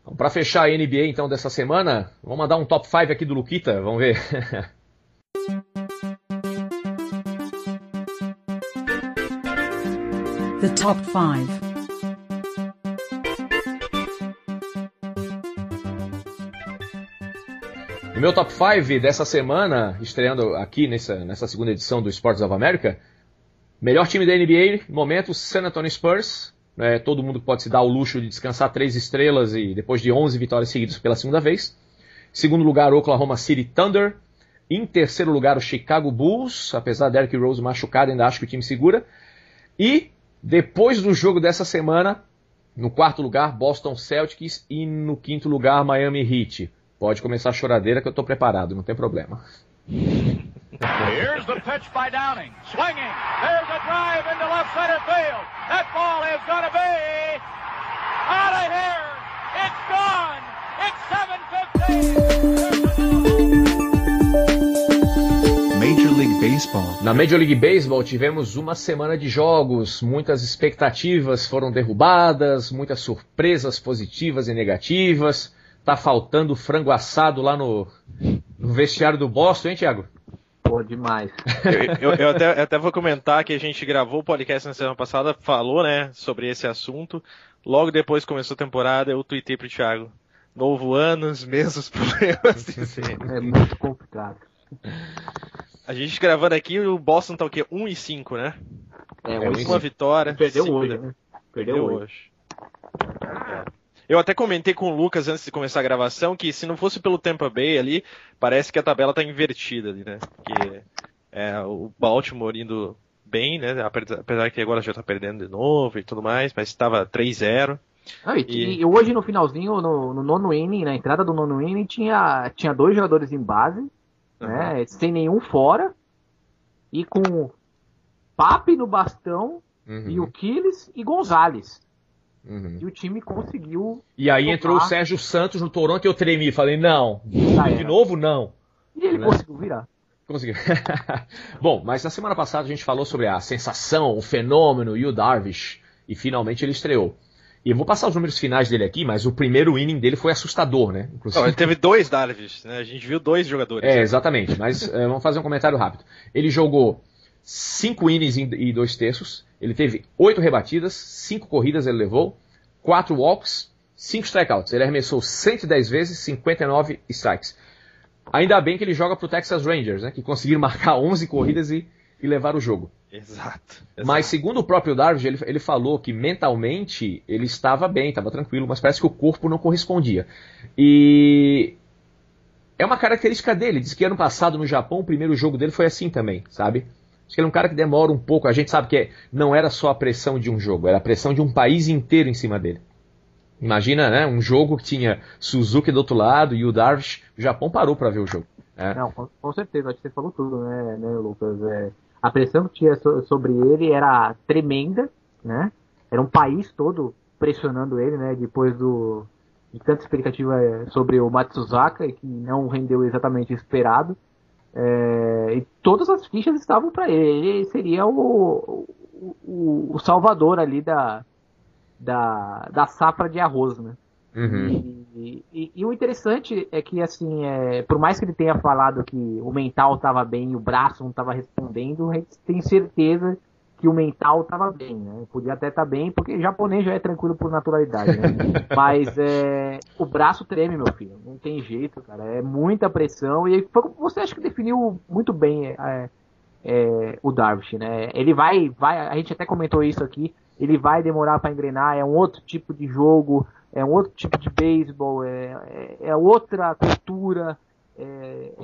Então, pra fechar a NBA, então, dessa semana, vamos mandar um top 5 aqui do Luquita, vamos ver. The top 5. No meu top 5 dessa semana, estreando aqui nessa segunda edição do Sports of America, melhor time da NBA, no momento, San Antonio Spurs. Todo mundo pode se dar o luxo de descansar 3 estrelas e depois de 11 vitórias seguidas pela segunda vez. Em segundo lugar, o Oklahoma City Thunder. Em terceiro lugar, o Chicago Bulls. Apesar de Derrick Rose machucado, ainda acho que o time segura. E, depois do jogo dessa semana, No quarto lugar, Boston Celtics. E no quinto lugar, Miami Heat. Pode começar a choradeira que eu tô preparado, não tem problema. Here's the pitch by Downing. Swinging. There's a drive into left center field. That ball is going to be out of here. It's gone. It's 7:15. Major League Baseball. Na Major League Baseball tivemos uma semana de jogos, muitas expectativas foram derrubadas, muitas surpresas positivas e negativas. Tá faltando frango assado lá no vestiário do Boston, hein, Thiago? Pô, demais. Eu até vou comentar que a gente gravou o podcast na semana passada, falou, né, sobre esse assunto. Logo depois que começou a temporada, eu tuitei pro Thiago. Novo ano, os mesmos problemas de sempre. É muito complicado. A gente gravando aqui, o Boston tá o quê? 1-5, né? Uma vitória. Perdeu hoje, né? Perdeu hoje. Eu até comentei com o Lucas antes de começar a gravação que se não fosse pelo Tampa Bay ali, parece que a tabela tá invertida ali, né? Que o Baltimore indo bem, né? Apesar que agora já tá perdendo de novo e tudo mais, mas estava 3-0. E hoje no finalzinho, no nono inning, na entrada do nono inning, tinha 2 jogadores em base, né? Sem nenhum fora, e com Pape no bastão, e o Quiles e Gonzalez. E o time conseguiu. E aí entrou o Sérgio Santos no Toronto e eu tremi. Falei, não. De novo, não. E ele conseguiu virar. Conseguiu. Bom, mas na semana passada a gente falou sobre a sensação, o fenômeno e o Darvish. E finalmente ele estreou. E eu vou passar os números finais dele aqui, mas o primeiro inning dele foi assustador, né? Não, ele teve 2 Darvish, né? A gente viu 2 jogadores. Exatamente. Mas vamos fazer um comentário rápido. Ele jogou 5 innings e 2 terços. Ele teve 8 rebatidas, 5 corridas ele levou, 4 walks, 5 strikeouts. Ele arremessou 110 vezes, 59 strikes. Ainda bem que ele joga pro Texas Rangers, né? Que conseguiram marcar 11 corridas e levar o jogo. Exato. Mas segundo o próprio Darvish, ele falou que mentalmente ele estava bem, estava tranquilo, mas parece que o corpo não correspondia. E é uma característica dele. Diz que ano passado no Japão o primeiro jogo dele foi assim também, sabe? Acho que ele é um cara que demora um pouco. A gente sabe que não era só a pressão de um jogo, era a pressão de um país inteiro em cima dele. Imagina, né? Um jogo que tinha Suzuki do outro lado e o Darvish. O Japão parou para ver o jogo. Não, com certeza. Acho que você falou tudo, né Lucas? A pressão que tinha sobre ele era tremenda, né? Era um país todo pressionando ele, né? Depois de tanta expectativa sobre o Matsuzaka, que não rendeu exatamente o esperado. E todas as fichas estavam para ele. Ele seria o salvador ali da safra de arroz, né? E o interessante é que, assim, por mais que ele tenha falado que o mental estava bem e o braço não estava respondendo, a gente tem certeza que o mental estava bem, né? Podia até estar bem, porque japonês já é tranquilo por naturalidade, né? Mas o braço treme, meu filho. Não tem jeito, cara. É muita pressão. E você acha que definiu muito bem o Darvish, né? Ele vai, a gente até comentou isso aqui, ele vai demorar para engrenar, é um outro tipo de jogo, é um outro tipo de beisebol, é outra cultura,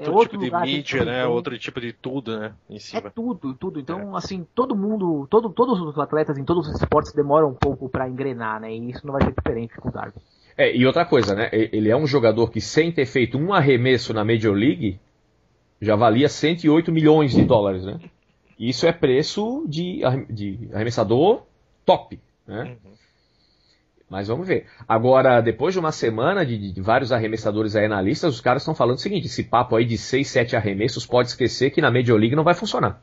outro tipo de mídia, né? Outro tipo de tudo, né? Em cima. É tudo. Então, assim, todo mundo, todos os atletas em todos os esportes demoram um pouco para engrenar, né? E isso não vai ser diferente com o Darvish. E outra coisa, né? Ele é um jogador que, sem ter feito um arremesso na Major League, já valia 108 milhões de dólares, né? Isso é preço de arremessador top, né? Mas vamos ver. Agora, depois de uma semana de vários arremessadores aí na lista, os caras estão falando o seguinte, esse papo aí de 6, 7 arremessos, pode esquecer que na Major League não vai funcionar.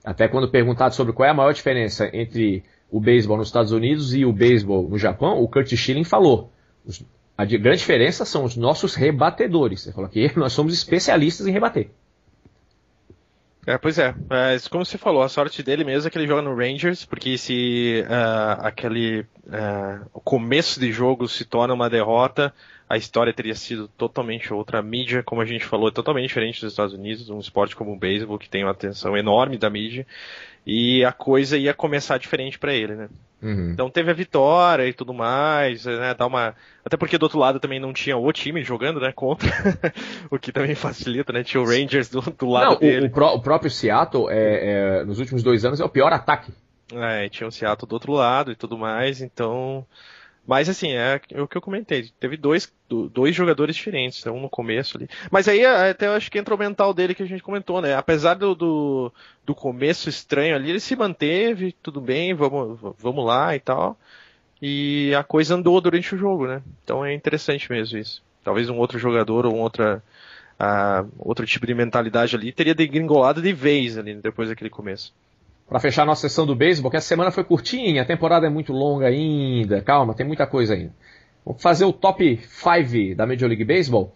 Até quando perguntado sobre qual é a maior diferença entre o beisebol nos Estados Unidos e o beisebol no Japão, o Curt Schilling falou, a grande diferença são os nossos rebatedores. Ele falou que nós somos especialistas em rebater. Pois é, mas como você falou, a sorte dele mesmo é que ele joga no Rangers, porque se o começo de jogo se torna uma derrota, a história teria sido totalmente outra. A mídia, como a gente falou, é totalmente diferente dos Estados Unidos, um esporte como o beisebol, que tem uma atenção enorme da mídia, e a coisa ia começar diferente para ele, né? Então teve a vitória e tudo mais, né? Até porque do outro lado também não tinha o time jogando, né? Contra, o que também facilita, né? Tinha o Rangers do lado dele. O próprio Seattle, nos últimos 2 anos, é o pior ataque Tinha o Seattle do outro lado e tudo mais, então... Mas assim, é o que eu comentei, teve dois jogadores diferentes, um no começo ali. Mas aí até eu acho que entra o mental dele que a gente comentou, né? Apesar do começo estranho ali, ele se manteve, tudo bem, vamos lá e tal. E a coisa andou durante o jogo, né? Então é interessante mesmo isso. Talvez um outro jogador ou outro tipo de mentalidade ali teria degringolado de vez ali depois daquele começo. Para fechar a nossa sessão do beisebol, que essa semana foi curtinha, a temporada é muito longa ainda, calma, tem muita coisa ainda. Vamos fazer o top 5 da Major League Baseball.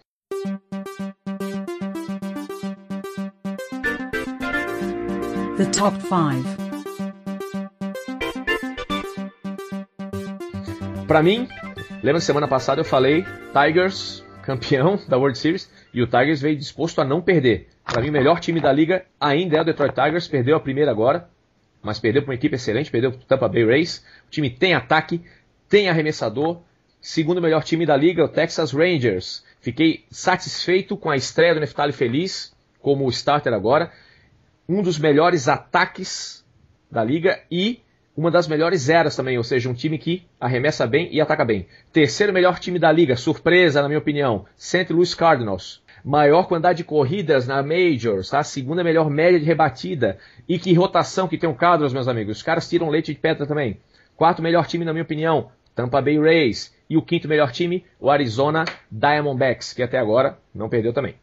The top 5. Para mim, lembra que semana passada eu falei Tigers, campeão da World Series, e o Tigers veio disposto a não perder. Para mim, o melhor time da liga ainda é o Detroit Tigers, perdeu a primeira agora, mas perdeu para uma equipe excelente, perdeu para o Tampa Bay Rays. O time tem ataque, tem arremessador. Segundo melhor time da liga, o Texas Rangers. Fiquei satisfeito com a estreia do Neftali Feliz como starter agora. Um dos melhores ataques da liga e uma das melhores eras também, ou seja, um time que arremessa bem e ataca bem. Terceiro melhor time da liga, surpresa na minha opinião, St. Louis Cardinals. Maior quantidade de corridas na Majors, tá? Segunda melhor média de rebatida. E que rotação que tem o Cardinals, meus amigos. Os caras tiram leite de pedra também. Quarto melhor time, na minha opinião, Tampa Bay Rays. E o quinto melhor time, o Arizona Diamondbacks, que até agora não perdeu também.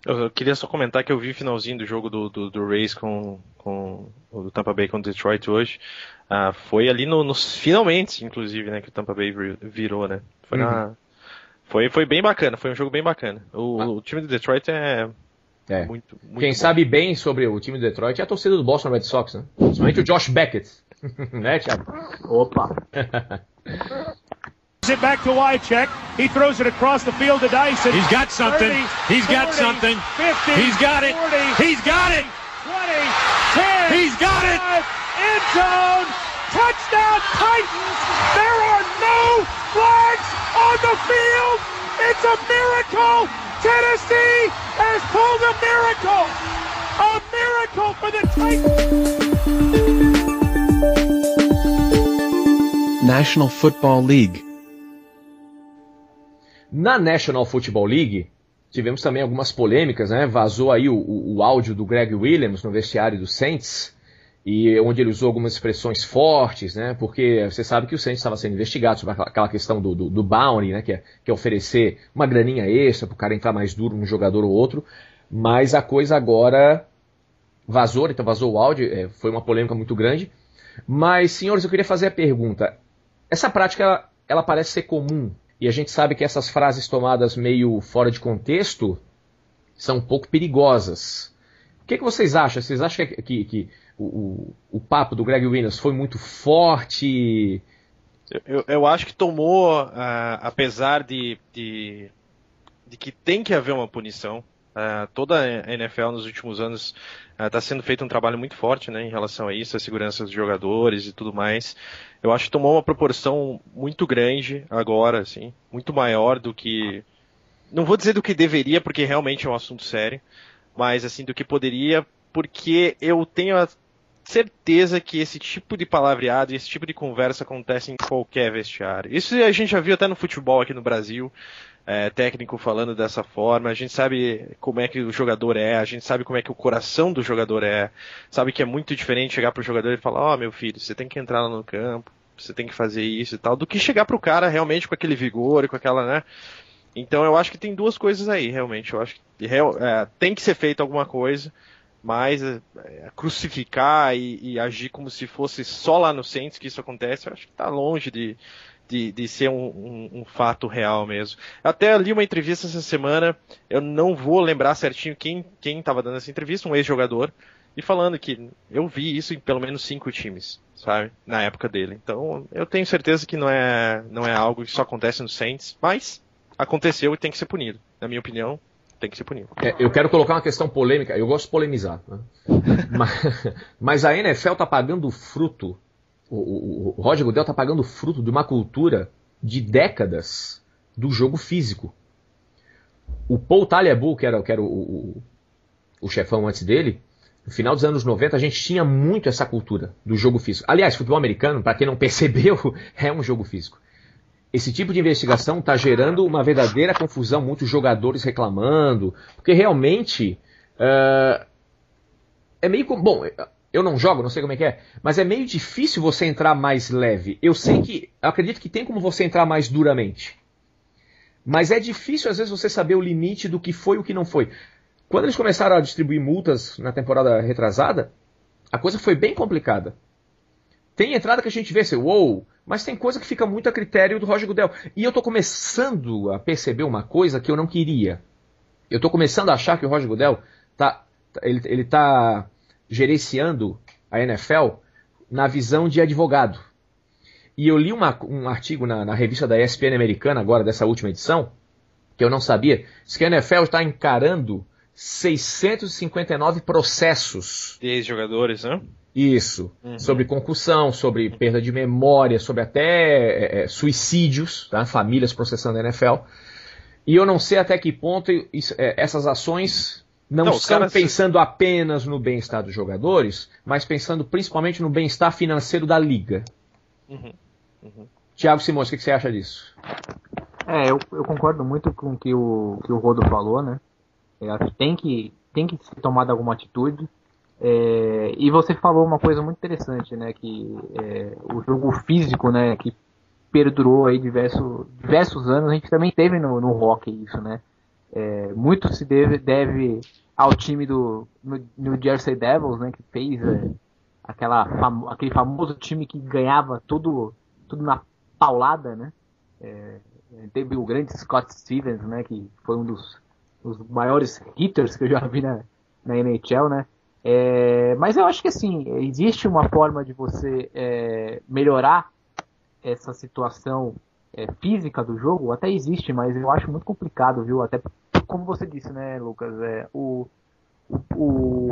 Eu queria só comentar que eu vi o finalzinho do jogo do Rays com o Tampa Bay com o Detroit hoje. Foi ali nos finalmente, inclusive, né, que o Tampa Bay virou, né? Foi bem bacana, foi um jogo bem bacana. O time do Detroit é muito Quem bom. sabe bem sobre o time do Detroit é a torcida do Boston Red Sox, né? Principalmente o Josh Beckett. Né, Thiago? Opa! It back to Wycheck. He throws it across the field to Dyson. He's got something. 30, He's got 40, something. 50, He's got it. 40, He's got it. 20, 10. He's got it. End zone. Touchdown Titans. There are no flags on the field. It's a miracle. Tennessee has pulled a miracle. A miracle for the Titans. National Football League. Na National Football League, tivemos também algumas polêmicas, né? Vazou aí o áudio do Greg Williams no vestiário do Saints, e onde ele usou algumas expressões fortes, né? Porque você sabe que o Saints estava sendo investigado sobre aquela questão do bounty, né? Que é oferecer uma graninha extra para o cara entrar mais duro num jogador ou outro. Mas a coisa agora vazou, então vazou o áudio, foi uma polêmica muito grande. Mas, senhores, eu queria fazer a pergunta. Essa prática, ela parece ser comum. E a gente sabe que essas frases tomadas meio fora de contexto são um pouco perigosas. O que vocês acham? Vocês acham que o papo do Greg Williams foi muito forte? Eu acho que tomou, apesar de que tem que haver uma punição. Toda a NFL nos últimos anos está sendo feito um trabalho muito forte, né, em relação a isso, a segurança dos jogadores e tudo mais. Eu acho que tomou uma proporção muito grande agora, assim, muito maior do que... Não vou dizer do que deveria, porque realmente é um assunto sério, mas assim, do que poderia, porque eu tenho a certeza que esse tipo de palavreado e esse tipo de conversa acontece em qualquer vestiário. Isso a gente já viu até no futebol aqui no Brasil, técnico falando dessa forma, a gente sabe como é que o jogador é, a gente sabe como é que o coração do jogador é, sabe que é muito diferente chegar pro jogador e falar, ó, meu filho, você tem que entrar lá no campo, você tem que fazer isso e tal, do que chegar pro cara realmente com aquele vigor e com aquela, né? Então eu acho que tem duas coisas aí, realmente, eu acho que tem que ser feito alguma coisa, mas crucificar e agir como se fosse só lá no Saints que isso acontece, eu acho que tá longe de ser um fato real mesmo. Até li uma entrevista essa semana, eu não vou lembrar certinho quem estava dando essa entrevista, um ex-jogador, e falando que eu vi isso em pelo menos 5 times, sabe, na época dele. Então eu tenho certeza que não é algo que só acontece no Saints, mas aconteceu e tem que ser punido. Na minha opinião, tem que ser punido. Eu quero colocar uma questão polêmica, eu gosto de polemizar, né? mas a NFL está pagando fruto. O Roger Goodell está pagando fruto de uma cultura de décadas do jogo físico. O Paul Tagliabue, que era o chefão antes dele, no final dos anos 90, a gente tinha muito essa cultura do jogo físico. Aliás, futebol americano, para quem não percebeu, é um jogo físico. Esse tipo de investigação está gerando uma verdadeira confusão, muitos jogadores reclamando, porque realmente é meio... Bom, eu não jogo, não sei como é que é, mas é meio difícil você entrar mais leve. Eu acredito que tem como você entrar mais duramente. Mas é difícil, às vezes, você saber o limite do que foi e o que não foi. Quando eles começaram a distribuir multas na temporada retrasada, a coisa foi bem complicada. Tem entrada que a gente vê assim, uou, mas tem coisa que fica muito a critério do Roger Goodell. E eu estou começando a perceber uma coisa que eu não queria. Eu estou começando a achar que o Roger Goodell ele tá gerenciando a NFL na visão de advogado. E eu li um artigo na revista da ESPN americana, agora dessa última edição, que eu não sabia, diz que a NFL está encarando 659 processos. De ex-jogadores, né? Isso. Sobre concussão, sobre perda de memória, sobre até suicídios, tá? Famílias processando a NFL. E eu não sei até que ponto essas ações não são pensando apenas no bem-estar dos jogadores, mas pensando principalmente no bem-estar financeiro da liga. Thiago Simões, o que você acha disso? Eu concordo muito com o que o Rodo falou, né? Acho que tem que ser tomada alguma atitude. E você falou uma coisa muito interessante, né? Que o jogo físico, né? Que perdurou aí diversos anos. A gente também teve no hockey isso, né? Muito se deve ao time do New Jersey Devils, né? Que fez aquele famoso time que ganhava tudo na paulada, né? Teve o grande Scott Stevens, né? Que foi um dos maiores hitters que eu já vi na NHL, né? Mas eu acho que assim, existe uma forma de você melhorar essa situação física do jogo, até existe, mas eu acho muito complicado, viu? Até como você disse, né, Lucas? O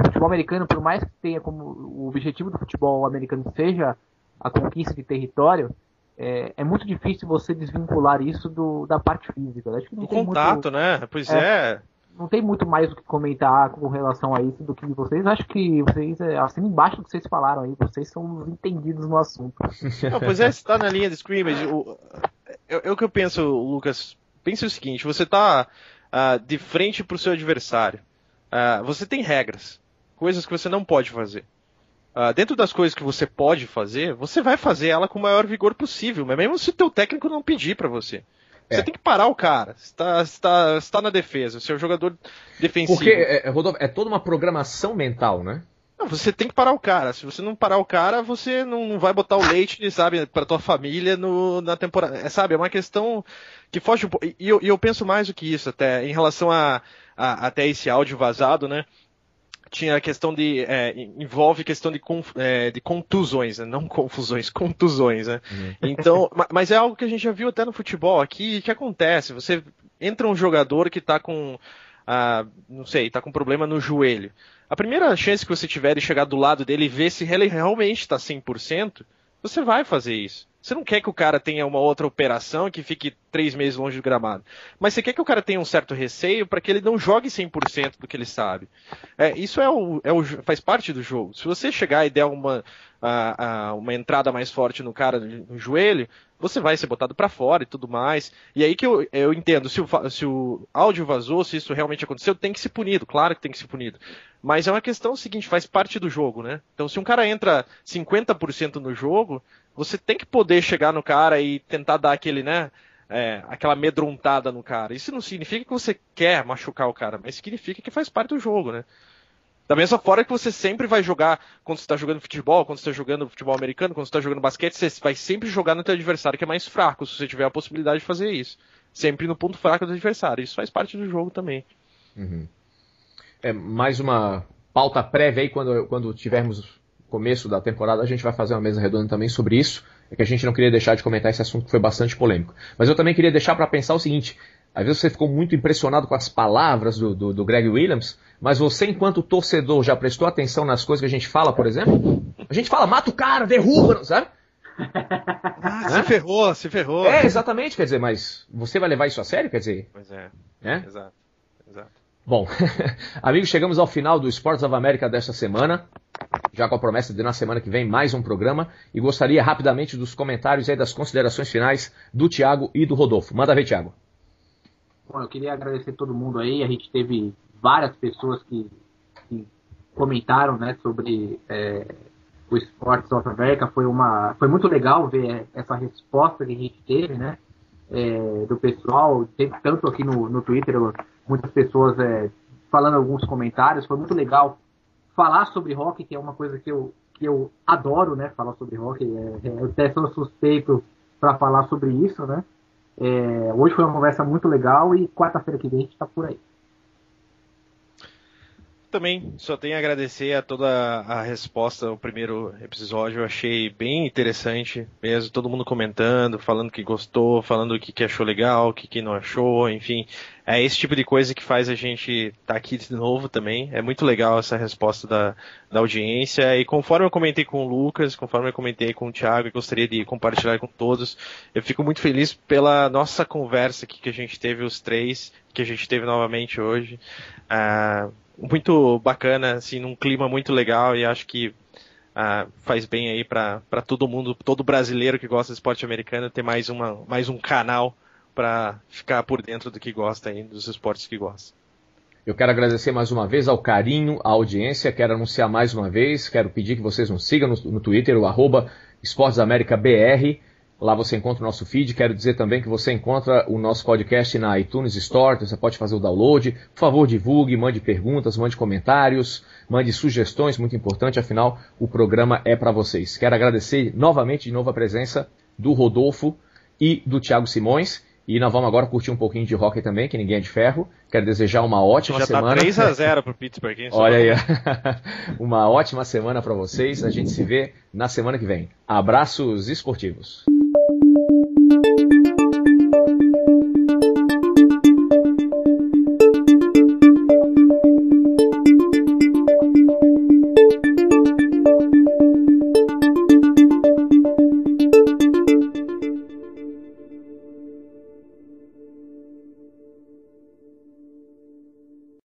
futebol americano, por mais que tenha como o objetivo do futebol americano seja a conquista de território, é muito difícil você desvincular isso da parte física. Acho que não o tem contato, muito, né? Pois não tem muito mais o que comentar com relação a isso do que vocês. Acho que vocês, assim embaixo do que vocês falaram aí, vocês são os entendidos no assunto. Não, pois você está na linha de scrimmage. O que eu penso, Lucas, pense o seguinte, você está de frente para o seu adversário. Você tem regras, coisas que você não pode fazer. Dentro das coisas que você pode fazer, você vai fazer ela com o maior vigor possível, mas mesmo se o teu técnico não pedir para você. Você tem que parar o cara. Está na defesa, você é um jogador defensivo. Porque, Rodolfo, é toda uma programação mental, né? Não, você tem que parar o cara. Se você não parar o cara, você não vai botar o leite, sabe, para tua família na temporada. Sabe, é uma questão que foge um pouco. E eu penso mais do que isso, até, em relação até esse áudio vazado, né? Tinha a questão envolve questão de contusões, né? Não confusões, contusões, né? Então, mas é algo que a gente já viu até no futebol aqui, que acontece, você entra um jogador que tá com, não sei, tá com problema no joelho. A primeira chance que você tiver de chegar do lado dele e ver se ele realmente tá 100%, você vai fazer isso. Você não quer que o cara tenha uma outra operação e que fique 3 meses longe do gramado. Mas você quer que o cara tenha um certo receio para que ele não jogue 100% do que ele sabe. Isso faz parte do jogo. Se você chegar e der uma entrada mais forte no cara, no joelho, você vai ser botado para fora e tudo mais. E aí que eu entendo, se o áudio vazou, se isso realmente aconteceu, tem que ser punido. Claro que tem que ser punido. Mas é uma questão seguinte, faz parte do jogo, né? Então se um cara entra 50% no jogo, você tem que poder chegar no cara e tentar dar aquele, né? Aquela amedrontada no cara. Isso não significa que você quer machucar o cara, mas significa que faz parte do jogo, né? Da mesma forma que você sempre vai jogar, quando você está jogando futebol, quando você está jogando futebol americano, quando você está jogando basquete, você vai sempre jogar no teu adversário que é mais fraco, se você tiver a possibilidade de fazer isso. Sempre no ponto fraco do adversário. Isso faz parte do jogo também. Uhum. Mais uma pauta prévia aí, quando tivermos o começo da temporada, a gente vai fazer uma mesa redonda também sobre isso. É que a gente não queria deixar de comentar esse assunto que foi bastante polêmico. Mas eu também queria deixar para pensar o seguinte: às vezes você ficou muito impressionado com as palavras do Greg Williams, mas você, enquanto torcedor, já prestou atenção nas coisas que a gente fala, por exemplo? A gente fala, mata o cara, derruba, sabe? Se ferrou. Exatamente, quer dizer, mas você vai levar isso a sério, quer dizer? Pois é. Né? Exato. Bom, amigos, chegamos ao final do Sports of America desta semana, já com a promessa de na semana que vem mais um programa, e gostaria rapidamente dos comentários e das considerações finais do Thiago e do Rodolfo. Manda ver, Thiago. Bom, eu queria agradecer todo mundo aí, a gente teve várias pessoas que comentaram, né, sobre o Sports of America, foi muito legal ver essa resposta que a gente teve, né, do pessoal, teve tanto aqui no Twitter, muitas pessoas falando alguns comentários, foi muito legal falar sobre hockey, que é uma coisa que eu adoro, né, falar sobre hockey, eu até sou suspeito para falar sobre isso, né. Hoje foi uma conversa muito legal e quarta-feira que vem a gente está por aí. Também só tenho a agradecer a toda a resposta ao primeiro episódio, eu achei bem interessante mesmo, todo mundo comentando, falando que gostou, falando o que achou legal, o que não achou, enfim, é esse tipo de coisa que faz a gente estar aqui de novo também, é muito legal essa resposta da audiência, e conforme eu comentei com o Lucas, conforme eu comentei com o Thiago, e gostaria de compartilhar com todos, eu fico muito feliz pela nossa conversa aqui que a gente teve os três, que a gente teve novamente hoje, muito bacana, assim, num clima muito legal, e acho que faz bem aí para todo mundo, todo brasileiro que gosta de esporte americano, ter mais um canal para ficar por dentro do que gosta aí, dos esportes que gosta. Eu quero agradecer mais uma vez ao carinho, à audiência, quero anunciar mais uma vez, quero pedir que vocês nos sigam no Twitter, o @esportesamericabr. Lá você encontra o nosso feed. Quero dizer também que você encontra o nosso podcast na iTunes Store, então você pode fazer o download. Por favor, divulgue, mande perguntas, mande comentários, mande sugestões, muito importante, afinal, o programa é para vocês. Quero agradecer novamente, de novo, a presença do Rodolfo e do Thiago Simões. E nós vamos agora curtir um pouquinho de hockey também, que ninguém é de ferro. Quero desejar uma ótima semana. Já tá 3-0 pro Pittsburgh, hein? Olha aí. Uma ótima semana para vocês. A gente se vê na semana que vem. Abraços esportivos.